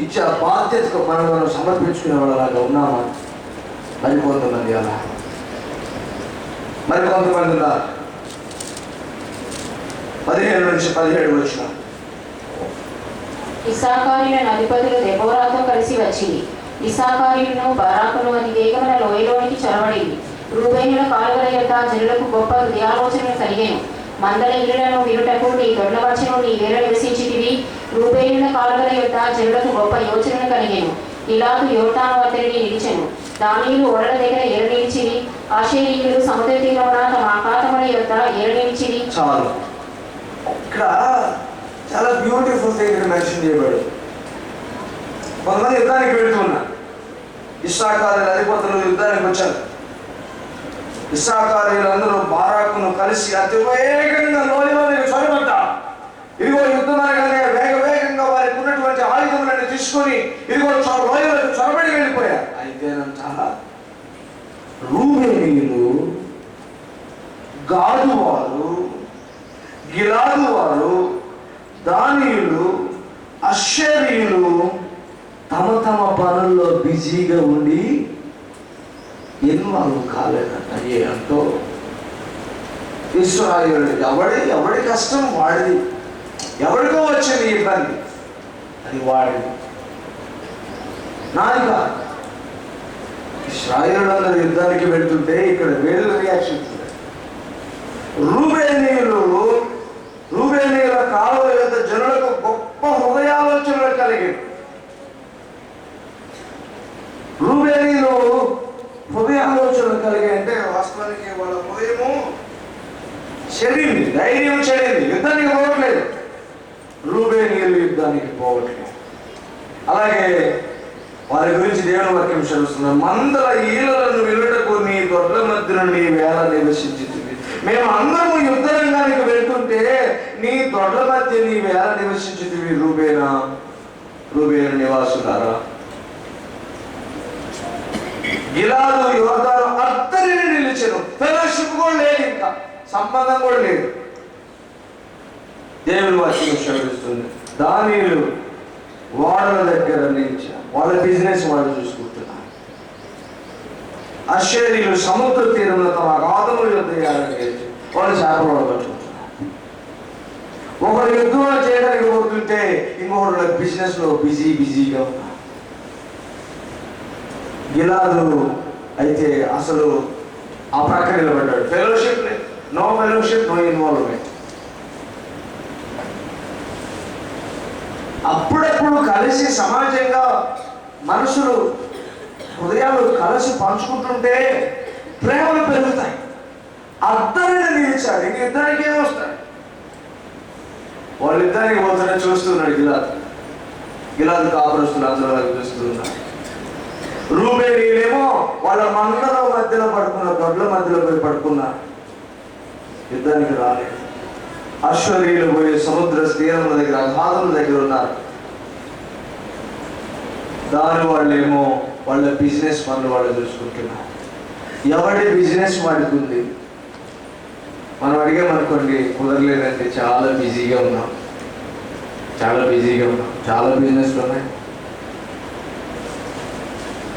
ఇచ్చే బాధ్యతకు మనం సమర్పించుకునే వాళ్ళలాగా ఉన్నామా? మరికొంతమంది అలా, మరికొంతమంది ఉన్నారు. 15 నుంచి 17 వచ్చిన ఇస్సాకారీయుల అధిపతులు దెబోరాతో కలిసి వచ్చింది. ఇస్సాకారీయులను బారాకును అతి వేగమైన లోయలోనికి చొరబడింది. రూబేనుల కాలువల యొక్క జనులకు గొప్ప హృదయాలోచనలు కలిగేను. మందల ఇళ్లను వినుటకు నీ దొడ్లవచ్చును నీ వేర నివసించితివి. రూబేనుల కాలువల యొక్క జనులకు గొప్ప యోచనలు కలిగేను. ఇలాగు యోర్దాను వద్దరిని నిలిచెను. దానీయులు ఓడల దగ్గర ఎర నిలిచిరి. ఆషేరీయులు సముద్ర తీరమున తమ ఆకాతముల యొక్క ఎర నిలిచిరి. చాలు. ఇక్కడ చాలా బ్యూటిఫుల్ థింగ్ మెన్షన్ చేయబడు. కొంతమంది యుద్ధానికి వెళుతున్నారు. ఇస్సాకారీయుల అధిపతులు యుద్ధానికి వచ్చారు. ఇస్సాకారీయులందరూ బారాకును కలిసి అతి వేగంగా లోయలోనికి చొరబడ్డారు. ఇదిగో యుద్ధం అనగానే వేగంగా వారికి ఉన్నటువంటి ఆయుధములను తీసుకొని ఇదిగో లోయలకు చొరబడి వెళ్ళిపోయారు. అయితేనంట రూబేనీయులు, గాదు వారు, గిలాదు వారు, దానీయులు, అషేరీయులు తమ తమ పనుల్లో బిజీగా ఉండి ఇన్వాల్వ్ కాలేదంట. అంటూ ఇశ్రాయేలు ఎవడి కష్టం వాడిది, ఎవరికో వచ్చింది ఇబ్బంది, అది వాడిది, నాది కాదు. ఇశ్రాయేలులందరూ యుద్ధానికి వెళ్తుంటే ఇక్కడ వేరే రియాక్షన్. రూబేనీయుల కాలువ యొక్క జనులకు గొప్ప హృదయాలోచనలు కలిగి, రూబేనీయులు హృదయాలోచనలు కలిగి అంటే వాస్తవానికి వాళ్ళ హృదయము చెడింది, ధైర్యం చెడింది, యుద్ధానికి పోవట్లేదు. రూబేనీయులు యుద్ధానికి పోవట్లేదు. అలాగే వారి గురించి దేవుని వాక్యం చదువుతున్నారు. మందల ఈలలను వినుటకు నీ దొడ్ల మధ్యన నీ వేళ నివసించింది. మేము అందరము యుద్ధ రంగానికి వెళ్తుంటే నీ దొడ్ల మధ్య నీ వేళ నివసించింది. రూబేను నివాసులారా, గిలాదు యోర్దాను అద్దరిని నిలిచెను. ఫెలోషిప్ కూడా లేదు, ఇంకా సంబంధం కూడా లేదు. దేవుని వాక్యం చదువుతుంది. దానీయులు వాడల దగ్గర నిలిచారు. వాళ్ళ బిజినెస్ వాళ్ళు చూసుకుంటున్నారు. అషేరీయులు సముద్ర తీరంలో తమ అగాధముల యొద్ద వాళ్ళు చేపలు పట్టుకుంటున్నారు. ఒకరు యుద్ధం చేయడానికి పోతుంటే ఇంకొకరు బిజినెస్ లో బిజీగా ఉన్నారు. గిలాదు అయితే అసలు ఆ ప్రక్క నిలబడ్డాడు. ఫెలోషిప్ లేదు, నో ఫెలోషిప్, నో ఇన్వాల్వ్మెంట్. అప్పుడప్పుడు కలిసి సమాజంగా మనుషులు హృదయాలు కలిసి పంచుకుంటుంటే ప్రేమలు పెరుగుతాయి. అద్దరిని నిలిచాడు. ఇంక ఇద్దరికి ఏమొస్తాయి? వాళ్ళిద్దరికి పోతున్నా చూస్తున్నాడు గిలాదు కాపురస్తులు అందరూ చూస్తున్నారు. రూబేనీయులేమో వాళ్ళ మందల మధ్యలో పడుకున్నారు, దొడ్ల మధ్యలో పోయి పడుకున్నారు. యుద్ధానికి రాలేదు. అశ్వరీయులు పోయి సముద్ర తీరముల దగ్గర అగాధముల దగ్గర ఉన్నారు. దాని వాళ్ళేమో వాళ్ళ బిజినెస్ పనులు వాళ్ళు చూసుకుంటున్నారు. ఎవరి బిజినెస్ వాడుకుంది. మనం అడిగామనుకోండి, కుదరలేదంటే చాలా బిజీగా ఉన్నాం, చాలా బిజినెస్లు ఉన్నాయి.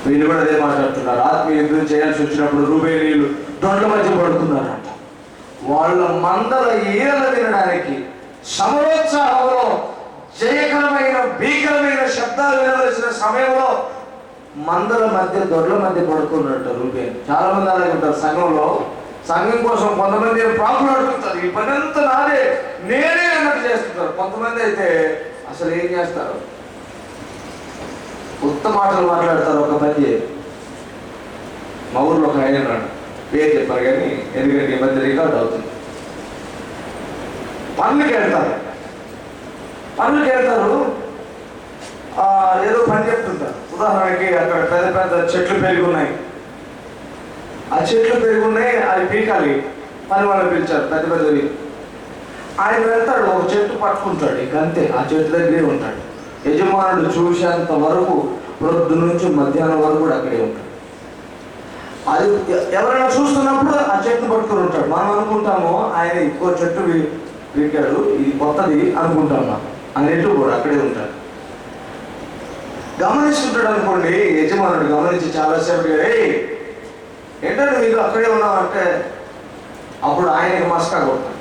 వీళ్ళు కూడా అదే మాట్లాడుతున్నారు. ఆత్మీయ యుద్ధం చేయాల్సి వచ్చినప్పుడు రూబేనీయులు దొండల మధ్య పడుకున్నారంట. వాళ్ళ మందల ఈరలు వినడానికి సమరోత్సాహంలో జయకరమైన భీకరమైన శబ్దాలు వినవలసిన సమయంలో మందల మధ్య దొడ్ల మధ్య పడుకున్నట్టు రూబేన్. చాలా మంది అలాగే ఉంటారు సంఘంలో. సంఘం కోసం కొంతమంది ప్రాబ్లం అడుగుతారు, ఈ పని అంతా నాదే, నేనే అన్నట్టు చేస్తుంటారు. కొంతమంది అయితే అసలు ఏం చేస్తారు, కొత్త మాటలు మాట్లాడతారు. ఒక పని మా ఊర్లో ఒక ఆయన అన్నాడు, పేరు చెప్పారు కానీ ఎందుకంటే ఈ మధ్య రికార్డ్ అవుతుంది. పనులకి వెళ్తారు ఏదో పని చెప్తుంటారు. ఉదాహరణకి అక్కడ పెద్ద పెద్ద చెట్లు పెరుగున్నాయి, ఆ చెట్లు పెరుగున్నాయి, అది పీకాలి. పని వాళ్ళు పిలిచారు పెద్ద పెద్దవి. ఆయన వెళ్తాడు, ఒక చెట్టు పట్టుకుంటాడు, ఇక అంతే, ఆ చెట్టు దగ్గరే ఉంటాడు. యజమానుడు చూసేంత వరకు ప్రొద్దు నుంచి మధ్యాహ్నం వరకు కూడా అక్కడే ఉంటాడు. అది ఎవరైనా చూస్తున్నప్పుడు ఆ చెట్టును పట్టుకుని ఉంటాడు. మనం అనుకుంటాము ఆయన ఇంకో చెట్టు పీకాడు, ఇది కొత్తది అనుకుంటాం. ఆయన ఎటు కూడా అక్కడే ఉంటాడు, గమనిస్తుంటాడు అనుకోండి. యజమానుడు గమనించి చాలాసేపు ఏంటంటే మీరు అక్కడే ఉన్నావంటే అప్పుడు ఆయనకి మస్కా కొడతాడు.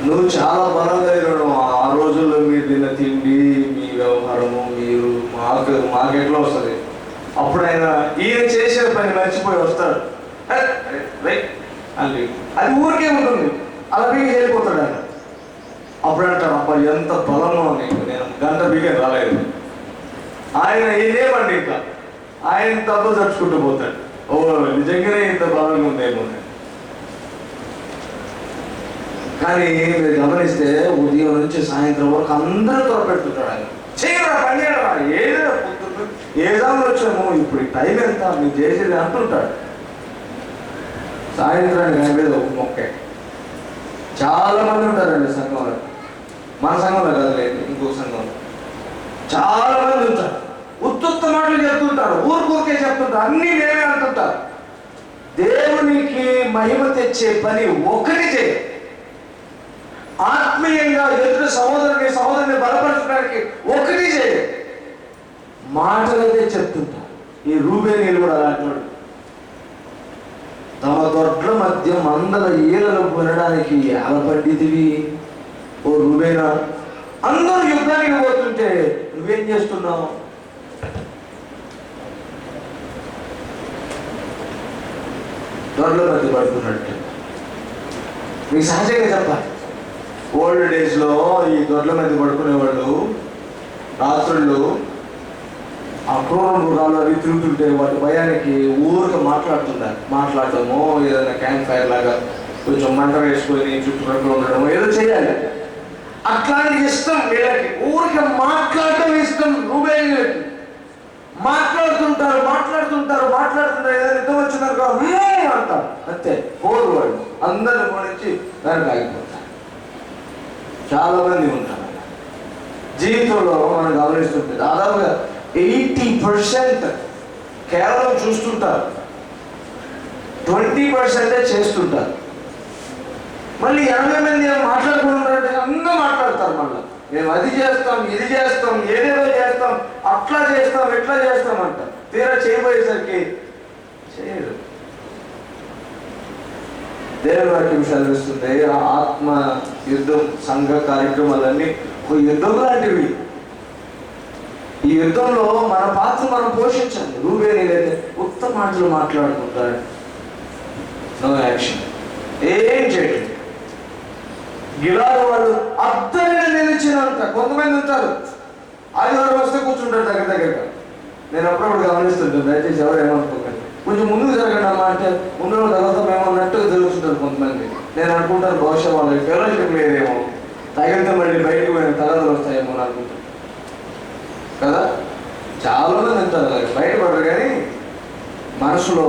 నువ్వు చాలా బలం కలిగినాడు, ఆ రోజుల్లో మీరు తిన్న తిండి, మీ వ్యవహారము, మీరు మాకెట్లా వస్తుంది. అప్పుడు ఆయన ఈయన చేసే పని మర్చిపోయి వస్తాడు, అని అది ఊరికే ఉంటుంది, అలా బిగి వెళ్ళిపోతాడు ఆయన. అప్పుడు అంటాడు, అబ్బా ఎంత బలమో నీకు, నేను గంట బిగే రాలేదు. ఆయన ఇదేమండి ఇంకా ఆయన తప్పు తడుచుకుంటూ పోతాడు. ఓ నిజంగానే ఇంత బలంగా ఉందేమో. కానీ మీరు గమనిస్తే ఉదయం నుంచి సాయంత్రం వరకు అందరూ త్వరపెడుతుంటాడు ఆయన. చేయరా పని చేయరా, ఏదో ఏదాములు వచ్చాము, ఇప్పుడు టైం ఎంత మీరు చేసేది అంటుంటాడు. సాయంత్రానికి ఆయన మీద ఒక మొక్కే. చాలా మంది ఉంటారండి సంఘంలో. మన సంఘంలో కదలేదు, ఇంకొక సంఘంలో చాలా మంది ఉంటారు. ఉత్తుత్త మాటలు చెప్తుంటారు, ఊరికే చెప్తుంటారు, అన్నీ నేనే అంటుంటారు. దేవునికి మహిమ తెచ్చే పని ఒకటి చేయి. ఆత్మీయంగా ఎదురు సహోదరుని బలపరచడానికి ఒకటి చేయి. మాటలైతే చెప్తుంటారు. ఈ రూబేనీయులు కూడా అలాంటి తమ దొడ్ల మధ్య మందల ఈలలు వినడానికి అలపడ్డిదివి. ఓ రూబేనా, అందరూ యుద్ధానికి పోతుంటే నువ్వేం చేస్తున్నావు? దొడ్ల మధ్య పడుతున్నట్టు. మీకు సహజంగా చెప్పాలి, ఓల్డ్ డేస్లో ఈ దొడ్ల మధ్య పడుకునేవాళ్ళు రాత్రుళ్ళు ఆ క్రూర మృగాలు అవి తిరుగుతుంటే వాటి భయానికి ఊరికి మాట్లాడటము, ఏదైనా క్యాంప్ ఫైర్ లాగా కొంచెం మంట వేసుకొని చుట్టుపక్కల ఉండడం, ఏదో చేయాలి. అట్లాంటి ఇష్టం వీళ్ళకి, ఊరికి మాట్లాడటం ఇష్టం. రూబేనీయులకి మాట్లాడుతుంటారు. ఏదైనా యుద్ధం వచ్చిందనుకో అంటారు, అంతే. పోరు వాళ్ళు అందరిని పోనిచ్చి వెనక ఆగిపోతారు. చాలా మంది ఉంటారు జీవితంలో. మనం గమనిస్తుంటే దాదాపుగా 80% కేవలం చూస్తుంటారు, 20% చేస్తుంటారు. మళ్ళీ 80 మంది మాట్లాడుకుంటారంటే అందరూ మాట్లాడతారు. మళ్ళీ మేము అది చేస్తాం, ఇది చేస్తాం, ఏదేదో చేస్తాం, అట్లా చేస్తాం, ఇట్లా చేస్తాం అంట. తీరా చేయబోయేసరికి చేయరు. దేవుని వాక్యం చదివిస్తుంది, ఆత్మ యుద్ధం సంఘ కార్యక్రమాలన్నీ ఒక యుద్ధం లాంటివి. ఈ యుద్ధంలో మన పాత్ర మనం పోషించాలి. రూబేనీయులైతే ఉత్తమ మాటలు మాట్లాడుకుంటారు, నో యాక్షన్, ఏం చేయలేదు. గిలాదు వాళ్ళు అద్దరిని నిలిచినంత. కొంతమంది ఉంటారు, ఆదివారం వస్తే కూర్చుంటారు దగ్గరగా, నేను అప్పుడప్పుడు గమనిస్తుంటాను, దయచేసి ఎవరు ఏమనుకోకండి. కొంచెం ముందుకు జరగండి అమ్మా అంటే ముందు తర్వాత మేము అన్నట్టుగా జరుగుతుంటారు కొంతమంది. నేను అనుకుంటాను బహుశా వాళ్ళకి ఫెలోషిప్ లేదేమో, తగిలితే మళ్ళీ బయటకు పోయిన తగదలు వస్తాయేమో అని అనుకుంటాను కదా. చాలా మంది అంటారు అలాగే, బయటపడరు కానీ మనసులో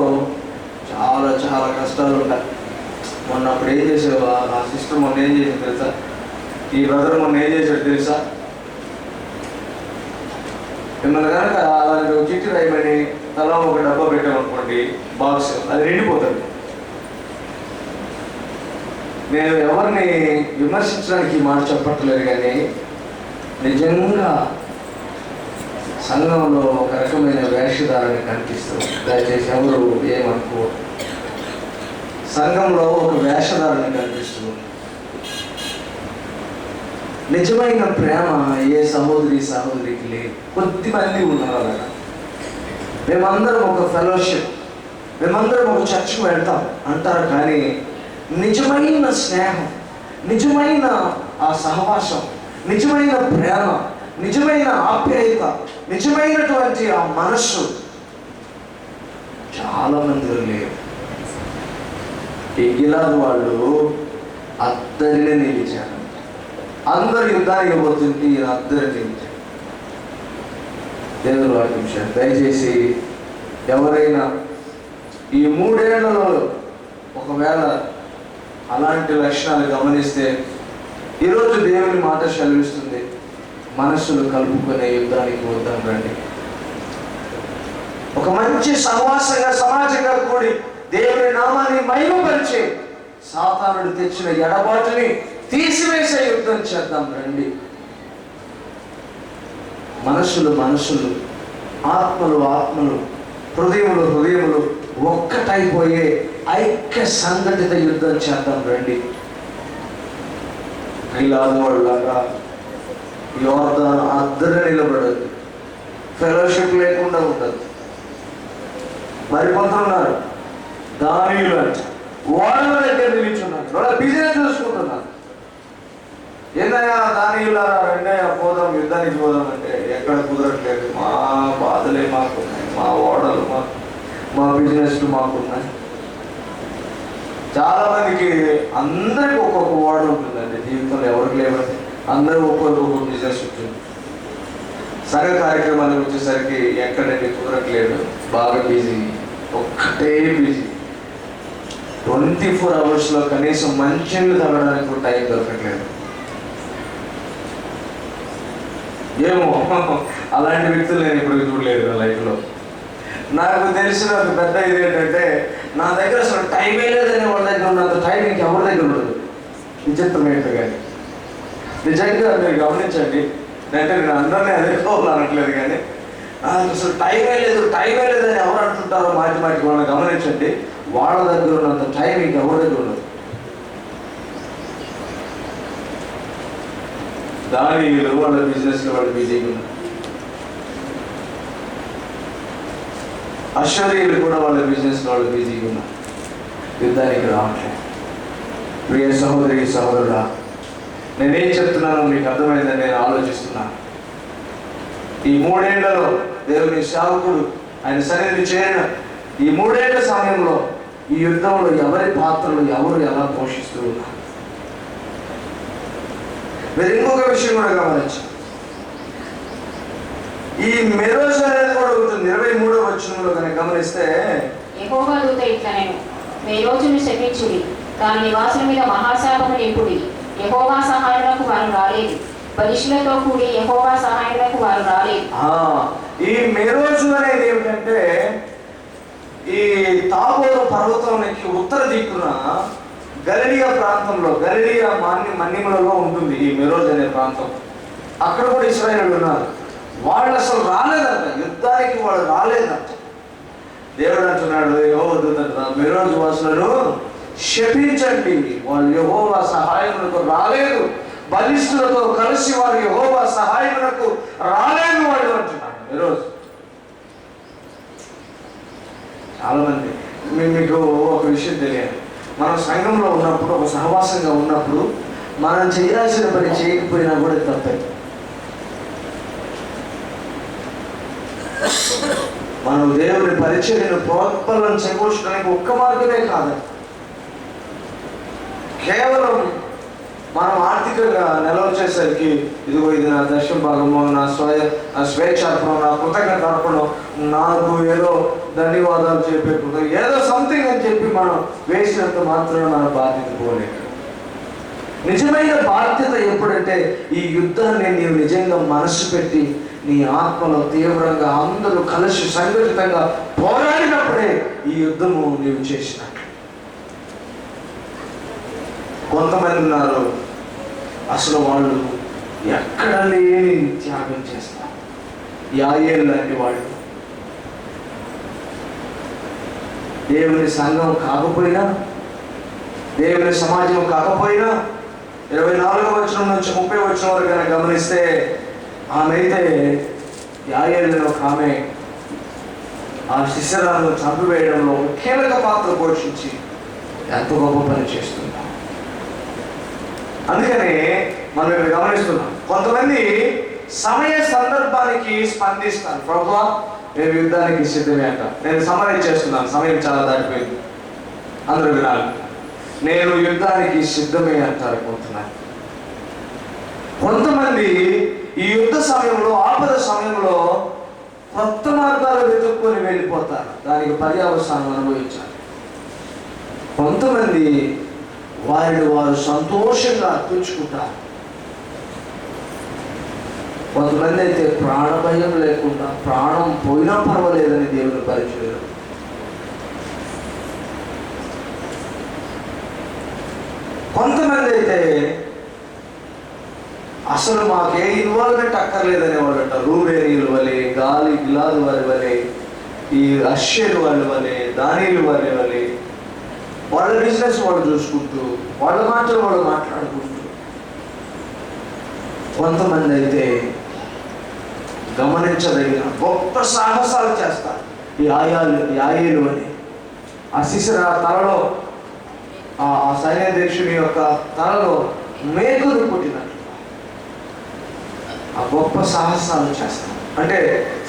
చాలా చాలా కష్టాలు ఉంటాయి. మొన్న అప్పుడు ఏం చేసావు, ఆ సిస్టర్ మొన్న ఏం చేసింది తెలుసా, ఈ బ్రదర్ మొన్న ఏం చేశాడు తెలుసా, మిమ్మల్ని కనుక అలాంటి ఒక చిట్టి రాయమని తలా ఒక డబ్బా పెట్టామనుకోండి, బాక్స్, అది నిండిపోతుంది. నేను ఎవరిని విమర్శించడానికి ఈ మాట చెప్పట్లేదు, కానీ నిజంగా సంఘంలో ఒక రకమైన వేషధారణ కనిపిస్తుంది. దయచేసి ఎవరు ఏమనుకో, సంఘంలో ఒక వేషధారణ కనిపిస్తుంది. నిజమైన ప్రేమ ఏ సహోదరికి లేదు. కొద్దిమంది ఉన్నారు అలాగా. మేమందరం ఒక ఫెలోషిప్, మేమందరం ఒక చర్చకు వెళ్తాం అంటారు, కానీ నిజమైన స్నేహం, నిజమైన ఆ సహవాసం, నిజమైన ప్రేమ, నిజమైన ఆప్యాయత, నిజమైనటువంటి ఆ మనస్సు చాలా మందిలో లేరు. ఈ గిలాదు వాళ్ళు అద్దరిని నిలిచారు. అందరు యుద్ధానికి పోతుంటే ఈయన అద్దరిని నిలిచారు. దేవుని వాక్యం. దయచేసి ఎవరైనా ఈ 3 ఏళ్లలో ఒకవేళ అలాంటి లక్షణాలు గమనిస్తే, ఈరోజు దేవుని మాట సెలవిస్తుంది, మనస్సులు కలుపుకునే యుద్ధానికి వద్దాం రండి. ఒక మంచి సహవాసంగా సమాజంగా కూడి దేవుని నామాన్ని మహిమపరిచే సాతానుడు తెచ్చిన ఎడబాటుని తీసివేసే యుద్ధం చేద్దాం రండి. మనస్సులు, ఆత్మలు, హృదయములు ఒక్కటైపోయే ఐక్య సంఘటిత యుద్ధం చేద్దాం రండి. ఇలాగా యోర్దాను అద్దరు నిలబడదు, ఫెలోషిప్ లేకుండా ఉండదు. మరికొంటున్నారు దానియులు అంటే వాళ్ళ దగ్గర నిలిచున్నారు, వాళ్ళ బిజినెస్ చూసుకుంటున్నారు. ఏందయ్యా దానియులారా, రెండయ్యా పోదాం, యుద్ధానికి పోదాం అంటే ఎక్కడ కుదరట్లేదు, మా బాధలే మాకున్నాయి, మా ఓడలు మా బిజినెస్లు మాకున్నాయి. చాలా మందికి అందరికి ఒక్కొక్క ఓడ ఉంటుందండి జీవితంలో, ఎవరికి లేవండి, అందరూ ఒక్కొక్క బిజినెస్ ఉంటుంది. సంఘ కార్యక్రమాలకు వచ్చేసరికి ఎక్కడండి కుదరట్లేదు, బాగా బిజీ, ఒక్కటే బిజీ. 24 అవర్స్లో కనీసం మంచినీళ్ళు తాగడానికి కూడా టైం దొరకట్లేదు. ఏమో అలాంటి వ్యక్తులు నేను ఇప్పుడు చూడలేదు నా లైఫ్లో. నాకు తెలిసిన ఒక పెద్ద ఇది ఏంటంటే, నా దగ్గర అసలు టైమే లేదనే వాళ్ళ దగ్గర ఉన్నంత టైం ఇంకెవరి దగ్గర ఉండదు. విచిత్రం ఏంటో కానీ నిజంగా మీరు గమనించండి. అంటే నేను అందరినీ అదే అనట్లేదు, కానీ అసలు టైమే లేదని ఎవరు అంటుంటారో మాటి వాళ్ళని గమనించండి. వాళ్ళ దగ్గర ఉన్నంత టైం ఇంకెవరి దగ్గర ఉండదు. దానిలో వాళ్ళ బిజినెస్లో వాళ్ళు బిజీగా ఉన్నారు. అశ్వర్యులు కూడా వాళ్ళ బిజినెస్లో వాళ్ళు బిజీగా ఉన్నారు, యుద్ధానికి రావట్లేదు. ప్రియ సహోదరుడా, నేనేం చెప్తున్నానో మీకు అర్థమైందని నేను ఆలోచిస్తున్నాను. ఈ 3 ఏళ్లలో దేవుని సేవకుడు ఆయన సన్నిధిని చేరిన ఈ 3 ఏళ్ల సమయంలో ఈ యుద్ధంలో ఎవరి పాత్రలు ఎవరు ఎలా పోషిస్తూ ఉన్నారు. మీరు ఇంకొక విషయం కూడా గమనించారు. ఈ మెరోజ్ అనేది కూడా ఉంటుంది 23వ వచనంలో కనుక గమనిస్తే, యెహోవా దూత ఇట్లనెను, మెరోజును శపించుడి, దాని నివాసుల మీద మహాశాపము నింపుడి. యెహోవా సహాయమునకు వారు రాలేదు, బలిష్ఠులతో కూడి యెహోవా సహాయమునకు వారు రాలేదు. ఈ మెరోజు అనేది ఏమిటంటే, ఈ తాబోరు పర్వతానికి ఉత్తర దిక్కున గలిలియా ప్రాంతంలో, గలిలియా మన్యములలో ఉంటుంది ఈ మెరోజ్ అనే ప్రాంతం. అక్కడ కూడా ఇశ్రాయేలు ఉన్నారు. వాళ్ళు అసలు రాలేదంట, యుద్ధానికి వాళ్ళు రాలేదంట. దేవుడు అంటున్నాడు, యెహోవా మెరోజ్ వాసులను శపించండి, వాళ్ళు యెహోవా సహాయమునకు రాలేదు, బలిష్ఠులతో కలిసి వారు యెహోవా సహాయమునకు రాలేదు వాళ్ళు అంటున్నాడు మెరోజ్. చాలా మంది మీకు ఒక విషయం తెలియాలి. మనం సంఘంలో ఉన్నప్పుడు, ఒక సహవాసంగా ఉన్నప్పుడు, మనం చేయాల్సిన పని చేయకపోయినా కూడా తప్పే. మనం దేవుని పరిచర్యను ప్రోత్పలం చేకూర్చడానికి ఒక్క మార్గమే కాదు. కేవలం మనం ఆర్థికంగా నిలవచ్చేసరికి ఇదిగో ఇది నా దశమ భాగము, నా స్వేచ్ఛార్పణం, నా కృతజ్ఞత అర్పణం, నాకు ఏదో ధన్యవాదాలు చెప్పే ఏదో సంథింగ్ అని చెప్పి మనం వేసినంత మాత్రమే మన బాధ్యత పోలేదు. నిజమైన బాధ్యత ఎప్పుడంటే ఈ యుద్ధాన్ని నీవు నిజంగా మనసు పెట్టి నీ ఆత్మలో తీవ్రంగా అందరూ కలిసి సంఘటితంగా పోరాడినప్పుడే ఈ యుద్ధము నీవు చేసినట్టు. కొంతమంది ఉన్నారు అసలు వాళ్ళు ఎక్కడ లేని త్యాగం చేస్తారు. యాయేలు లాంటి వాళ్ళు దేవుని సంఘం కాకపోయినా, దేవుని సమాజం కాకపోయినా 24వ వచనం నుంచి 30వ వచనం వరకు కనుక గమనిస్తే ఆమె అయితే యాయేలు ఒక ఆమె ఆ శిశురాలను చంపివేయడంలో కీలక పాత్ర పోషించి ఎంతో గొప్ప పని చేస్తుంది. అందుకనే మనం ఇక్కడ గమనిస్తున్నాం, కొంతమంది సమయ సందర్భానికి స్పందిస్తాను. ప్రభువా నేను యుద్ధానికి సిద్ధమే అంట. నేను సమరైజ్ చేస్తున్నాను, సమయం చాలా దాటిపోయింది, అందరూ వినాలి. నేను యుద్ధానికి సిద్ధమే అంటారు కొంతమంది. కొంతమంది ఈ యుద్ధ సమయంలో, ఆపద సమయంలో కొత్త మార్గాలు వెతుక్కొని వెళ్ళిపోతారు, దానికి పర్యవసానం అనుభవించాలి. కొంతమంది వారిని వారు సంతోషంగా అర్పించుకుంటారు. కొంతమంది అయితే ప్రాణ భయం లేకుండా ప్రాణం పోయినా పర్వాలేదని దేవుని పరిచయం. కొంతమంది అయితే అసలు మాకే ఇన్వాల్వ్మెంట్ అక్కర్లేదనే వాళ్ళు అంటారు. రూబేనీయుల వలె, గాలి గిలాదు వారి వలె, ఈ అశ్షేలు వాళ్ళ వలె, దానీలు వారి వలె వాళ్ళ బిజినెస్ వాళ్ళు చూసుకుంటూ, వాళ్ళ మాటలు వాళ్ళు మాట్లాడుకుంటూ. కొంతమంది అయితే గమనించదగిన గొప్ప సాహసాలు చేస్తారు. ఈ యాయేలు అని ఆ శిశుర తలలో, ఆ సైన్యాధ్యక్షుని యొక్క తలలో మేకులు పుట్టినట్లు ఆ గొప్ప సాహసాలు చేస్తారు. అంటే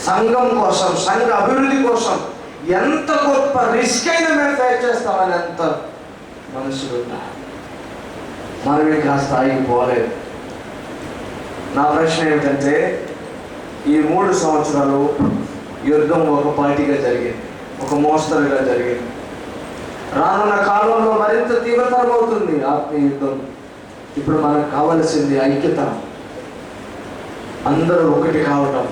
సంఘం కోసం, సంఘ అభివృద్ధి కోసం ఎంత గొప్ప రిస్క్ అయినా మేము ఫేస్ చేస్తామని ఎంత మనుషులు ఉన్నారు. మనం ఇంకా ఆ స్థాయికి పోలేదు. నా ప్రశ్న ఏమిటంటే, ఈ 3 సంవత్సరాలు యుద్ధం ఒక పార్టీగా జరిగింది, ఒక మోస్తరుగా జరిగింది. రానున్న కాలంలో మరింత తీవ్రతరం అవుతుంది ఆత్మీయ యుద్ధం. ఇప్పుడు మనకు కావలసింది ఐక్యత, అందరూ ఒకటి కావటం.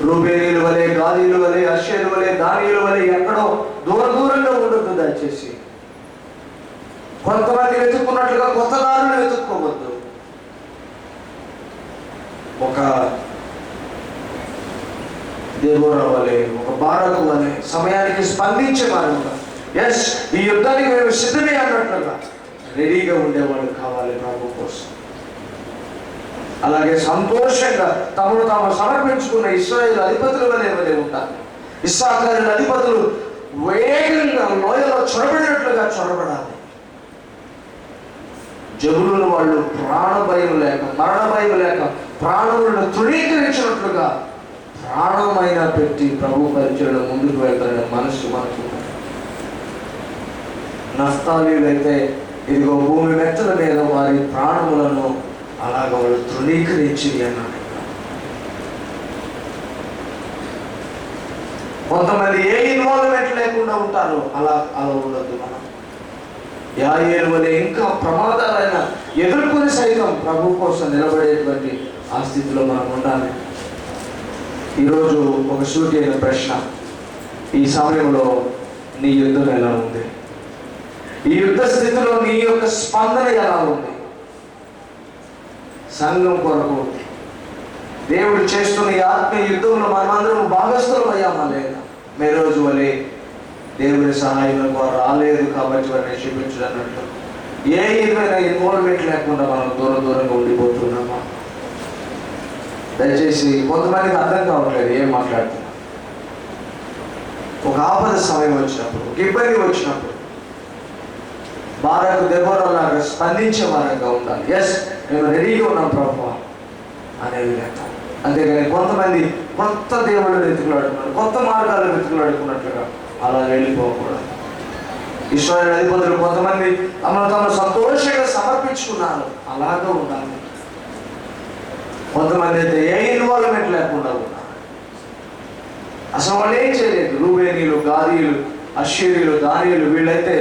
రూబేనీయుల వలె, గాదీయుల వలె, అశ్షేలు వలె, దానీయుల వలె ఎక్కడో దూరంగా ఉండొద్దు. దయచేసి కొంతమంది వెతుక్కున్నట్లుగా కొత్త దారులు వెతుక్కోవద్దు. ఒక దేవోరా వలె, ఒక బారకు వలె సమయానికి స్పందించే వారుగా, ఎస్ ఈ యుద్ధానికి మేము సిద్ధమే అన్నట్లుగా రెడీగా ఉండేవాళ్ళు కావాలి ప్రభు కోసం. అలాగే సంతోషంగా తమను తాము సమర్పించుకున్న ఇశ్రాయేలు అధిపతుల వలె ఉంటారు. ఇశ్శాఖారు అధిపతులు వేగంగా లోయలో చొరబడినట్లుగా చొరబడాలి. జబులుని వాళ్ళు ప్రాణ భయం లేక, మరణ భయం లేక ప్రాణములను తృణీకరించినట్లుగా ప్రాణమైన పెట్టి ప్రభు పరిచయం ముందుకు వెళ్తారనే మనసు మనకు. నఫ్తాలీలైతే ఇదిగో భూమి మెత్తల మీద వారి ప్రాణములను అలాగ వాళ్ళు తృణీకరించి అన్నాడు. కొంతమంది ఏ ఇన్వాల్వ్మెంట్ లేకుండా ఉంటారు, అలా ఉండద్దు. మనం యాయేలు వలె ఇంకా ప్రమాదాలైన ఎదుర్కొని సైతం ప్రభు కోసం నిలబడేటువంటి ఆ స్థితిలో మనం ఉండాలి. ఈరోజు ఒక సూటియైన ప్రశ్న, ఈ సమయంలో నీ యుద్ధం ఎలా ఉంది? ఈ యుద్ధ స్థితిలో నీ యొక్క స్పందన ఎలా ఉంది? సంఘం కొరకు దేవుడు చేస్తున్న ఈ ఆత్మీయ యుద్ధంలో మనమందరం భాగస్థులం అయ్యామా లేదా? రోజు వలె దేవుని సహాయం వారు రాలేదు కాబట్టి వారిని చూపించడన్నట్టు ఏ విధమైన ఇన్వాల్వ్మెంట్ లేకుండా మనం దూరంగా ఉండిపోతున్నామా? దయచేసి కొంతమందికి అర్థం కావట్లేదు ఏం మాట్లాడుతున్నా. ఒక ఆపద సమయం వచ్చినప్పుడు, ఒక ఇబ్బంది వచ్చినప్పుడు బారాకు దెబోరాలాగా స్పందించే వారంగా ఉండాలి. ఎస్ మేము రెడీగా ఉన్నాం ప్రభువా అనే విధంగా. అంతేగాని కొంతమంది కొత్త దేవుళ్ళు వెతుకులాడుకున్నారు, కొత్త మార్గాలు వెతుకులాడుకున్నట్లుగా అలా వెళ్ళిపోకూడదు. ఇశ్రాయేలు అధిపతులు కొంతమంది తమను సంతోషంగా సమర్పించుకున్నారు, అలాగే ఉండాలి. కొంతమంది అయితే ఏ ఇన్వాల్వ్మెంట్ లేకుండా ఉన్నారు, అసలు వాళ్ళు ఏం చేయలేదు. రూబేనీలు, గాదీయులు, అశ్షూరీయులు, దానీయులు వీళ్ళైతే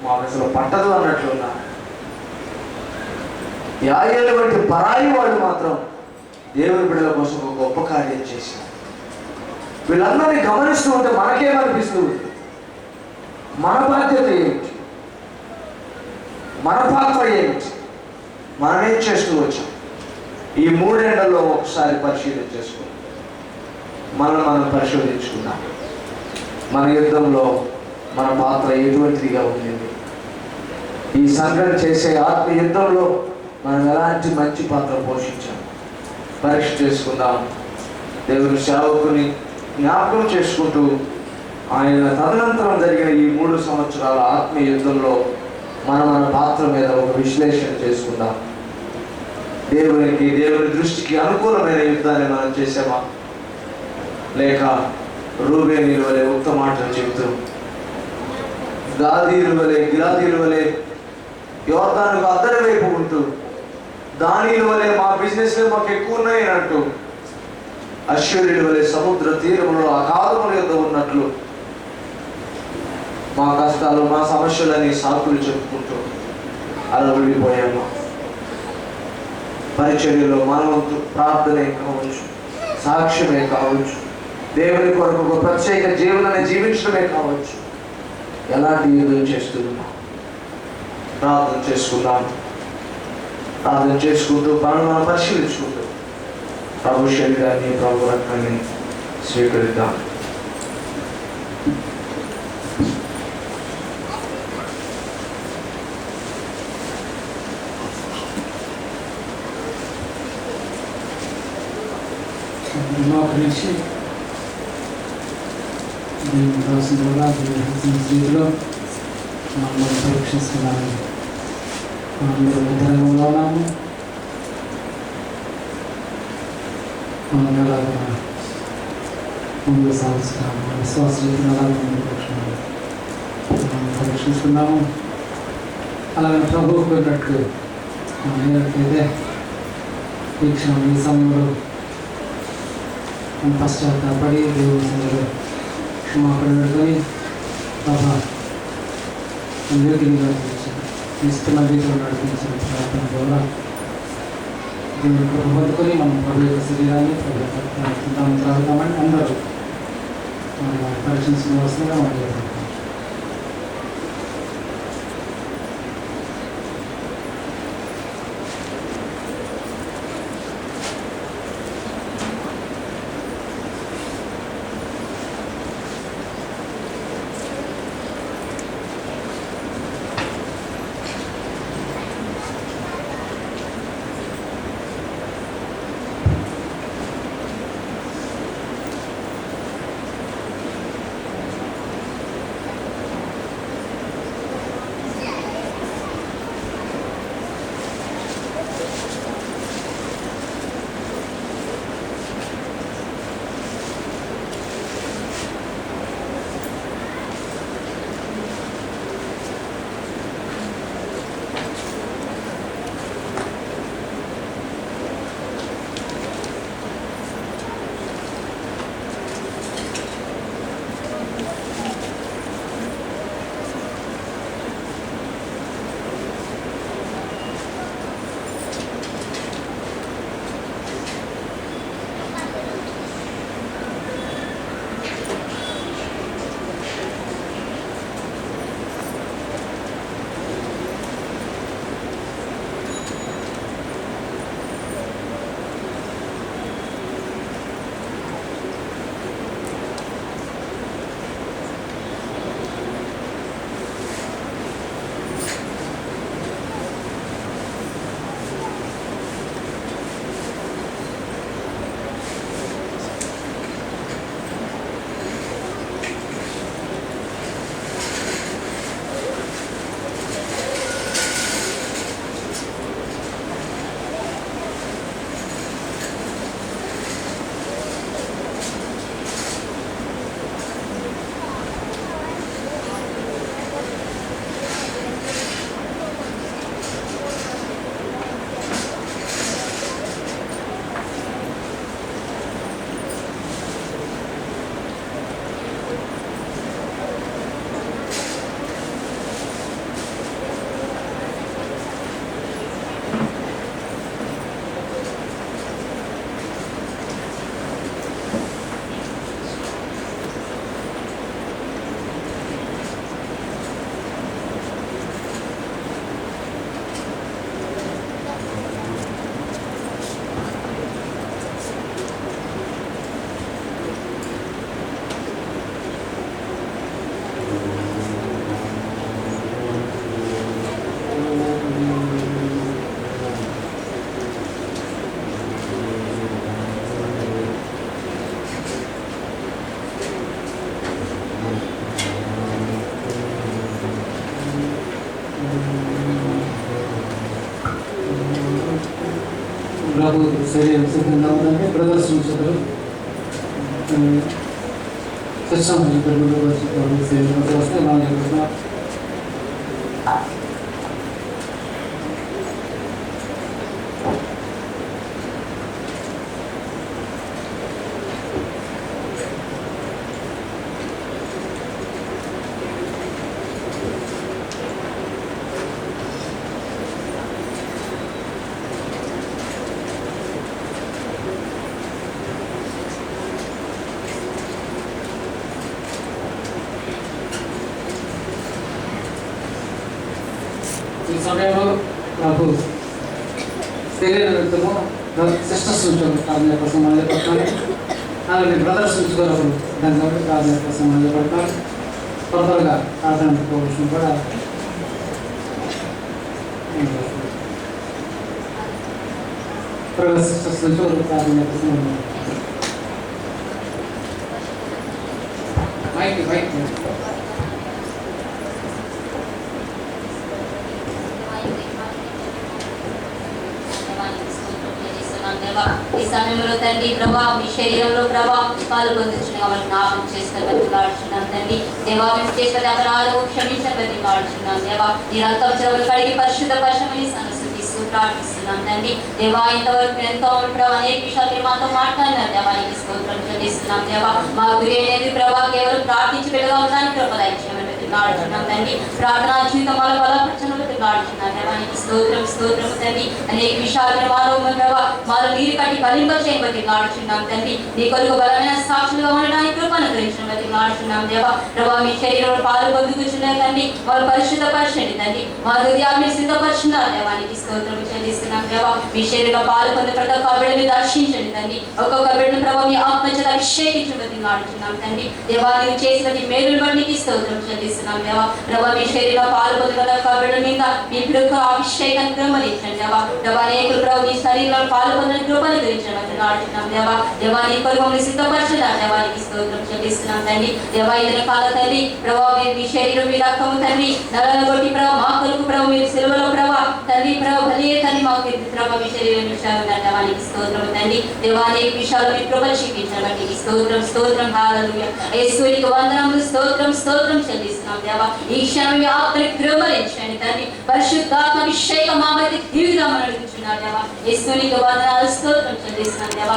మాకు అసలు పట్టదు అన్నట్లు ఉన్నారు. యాయేలు వంటి పరాయి వాళ్ళు మాత్రం దేవుని బిడ్డల కోసం ఒక గొప్ప కార్యం చేశారు. వీళ్ళందరినీ గమనిస్తూ ఉంటే మనకేమనిపిస్తూ ఉంది, మన బాధ్యత ఏమిటి, మన పాత్ర ఏమిటి, మనమేం చేస్తూ వచ్చాం. ఈ 3 ఏళ్లలో ఒకసారి పరిశీలన చేసుకుందాం, మనం పరిశోధించుకుందాం. మన యుద్ధంలో మన పాత్ర ఎటువంటిదిగా ఉంది, ఈ సంఘం చేసే ఆత్మ యుద్ధంలో మనం ఎలాంటి మంచి పాత్ర పోషించాం పరీక్ష చేసుకుందాం. దేవుని సేవకుని జ్ఞాపకం చేసుకుంటూ ఆయన తదనంతరం జరిగిన ఈ 3 సంవత్సరాల ఆత్మీయ యుద్ధంలో మన పాత్ర మీద ఒక విశ్లేషణ చేసుకుందాం. దేవుని దృష్టికి అనుకూలమైన యుద్ధాన్ని మనం చేసామా, లేక రూబేనీల వలె ఉక్త మాటలు చెబుతూ, గాదీయుల వలె గిలాదీయుల వలె యోర్దానుకు అద్దరి వైపు ఉంటూ, దానీయుల వలె మా బిజినెస్లో మాకు ఎక్కువ ఉన్నాయి అని అంటూ, అశ్షూరీయుల వలె సముద్ర తీరంలో అగాధముల యొద్ద ఉన్నట్లు మా కష్టాలు, మా సమస్యలని సాకులు చెప్పుకుంటూ అలా వెళ్ళిపోయాము. పరిచర్యలో మన వంతు ప్రార్థనే కావచ్చు, సాక్ష్యమే కావచ్చు, దేవుని కొరకు ఒక ప్రత్యేక జీవనాన్ని జీవించడమే కావచ్చు, ఎలాంటి యుద్ధం చేస్తున్నాం ప్రార్థన చేసుకుందాం. ప్రార్థన చేసుకుంటూ మనం పరిశీలించుకుంటూ ప్రభు శరీరాన్ని, ప్రభు రక్తాన్ని స్వీకరిద్దాం. మోకరించి దేవుని దాసుని ద్వారా దేవుని స్థితిలో మనం పరీక్షిస్తున్నాము. మనం ఉద్యోగంలో ఉన్నాము, మనం ఎలాగ ముందు సాగుతున్నాము, విశ్వాస రీతిని అలాగే ముందుకు మనం పరీక్షిస్తున్నాము. అలాగే ప్రభువుకు పోయినట్టు మనం ఏదైతే ఈ క్షణం ఈ సమయంలో పశ్చాత్తాపడి దేవుని సన్నిధిలో క్షమాపణ పెట్టుకొని బాబా అందరికీ నడిపించారు, ఇష్టమైన రీతిలో నడిపించిన ప్రార్థన ద్వారా దేవుని కృప పొందుకొని మనం ప్రభు యొక్క శరీరాన్ని తాగుతామని అందరూ పరీక్షించవలసిందిగా మనం చేస్తాం. ప్రభు శరీరం సిద్ధంగా ఉందంటే బ్రదర్స్ ఉంచారు సిస్టమ్ శరీరం వస్తే మనం చెప్తున్నాం. ఈ సమయంలో నాకు శరీర నిమిత్తము సిస్టర్స్ ఉంచారు ప్రార్థన కోసం మొదలుపెడతాను. అలాగే బ్రదర్స్ ఉంచుకోవాలి దాని కాబట్టి ప్రార్థన కోసం మొదలుపెడతాను. త్వరగా ప్రార్థన విషయం కూడా త్వరగా సిస్టర్స్ నుంచి ప్రార్థన కోసం మైక్ మైక్ ఈ సమయంలో తండ్రి ప్రభా మీ శరీరంలో ప్రభా పాలు పొందుచున్న వాళ్ళని జ్ఞాపకం చేసుకొని కాడుచున్నాం తండ్రి. దేవా మేము చేసిన అపరాధము క్షమించబడి కాడుచున్నాం దేవా. నీ రక్తం చెవులు కడిగి పరిశుద్ధ పరచమని సంస్కృతిస్తూ ప్రార్థిస్తున్నాం తండ్రి. దేవా ఇంతవరకు ఎంతో ప్రభావ అనేక విషయాలు మీరు మాతో మాట్లాడినారు దేవా. నీకు స్తోత్రం చెల్లిస్తున్నాం దేవా. మా గురి అనేది ప్రభా కేవలం ప్రార్థించి వెళ్ళగా ఉండడానికి ప్రభా దయచేయమని కాడుచున్నాం తండ్రి. ప్రార్థనా జీవితం వల్ల బలపరచను కాడుచున్నాం దేవా. నీకు స్తోత్రం స్తోత్రం తండ్రి. అనేక విషయాలను మాలో ప్రభా మాలో నీరు కట్టి ఫలింప చేయబట్టి కాడుచున్నాం తండ్రి. నీ కొరకు బలమైన సాక్షులుగా ఉండడానికి కృపను గ్రహించిన బట్టి కాడుచున్నాం దేవా. ప్రభా మీ శరీరంలో పాలు పొందుకుచున్నాయి తండ్రి. వాళ్ళు పరిశుద్ధపరచండి తండ్రి. మా హృదయాన్ని సిద్ధపరుచున్నారు దేవానికి స్తోత్రం చెల్లిస్తున్నాం దేవా. మీ శరీరంలో పాలు పొంది ప్రతి ఒక్క బిడ్డని దర్శించండి తండ్రి. ఒక్కొక్క బిడ్డను ప్రభా మీ ఆత్మచేత అభిషేకించిన బట్టి కాడుచున్నాం తండ్రి. దేవా నీవు చేసిన మేలుని బట్టి నీకు స్తోత్రం చెల్లిస్తున్నాం దేవా. ప్రభా మీ శరీరంలో పాలు పొంది ప్రతి ఒక్క బిడ్డ మీద మీ యొక్క అభిషేకాన్ని క్రమరించండి దేవా. ప్రభా అనేకులు ప్రభు మీ శరీరంలో పాలు పొందని కృపను గ్రహించడం కాడుచున్నాం దేవా. దేవా నీ కొరకు మమ్మల్ని సిద్ధపరచడం దేవానికి స్తోత్రం చెల్లిస్తున్నాం తండ్రి. దేవా ఇతర కాల తండ్రి ప్రభా మీ శరీరం మీ రక్తము తండ్రి నలను కొట్టి ప్రభా మా కొరకు ప్రభు మీరు సిలువలో ప్రభా తండ్రి ప్రభా భలే తండ్రి మాకు ప్రభా మీ శరీరం విషయాలు దేవానికి స్తోత్రం తండ్రి. దేవా అనేక విషయాలు మీ కృపను చూపించడానికి స్తోత్రం స్తోత్రం హల్లెలూయా. యేసునికి వందనములు స్తోత్రం స్తోత్రం చెల్లిస్తున్నాం దేవా. ఈ క్షణం మీ ఆత్మని కృపరించండి తండ్రి. పరిశుద్ధాత్మ అభిషేకం మా మధ్య దివ్యంగా మనం అడుగుచున్నాం దేవా. యేసునికి వందనాలు స్తోత్రం చెల్లిస్తున్నాం దేవా.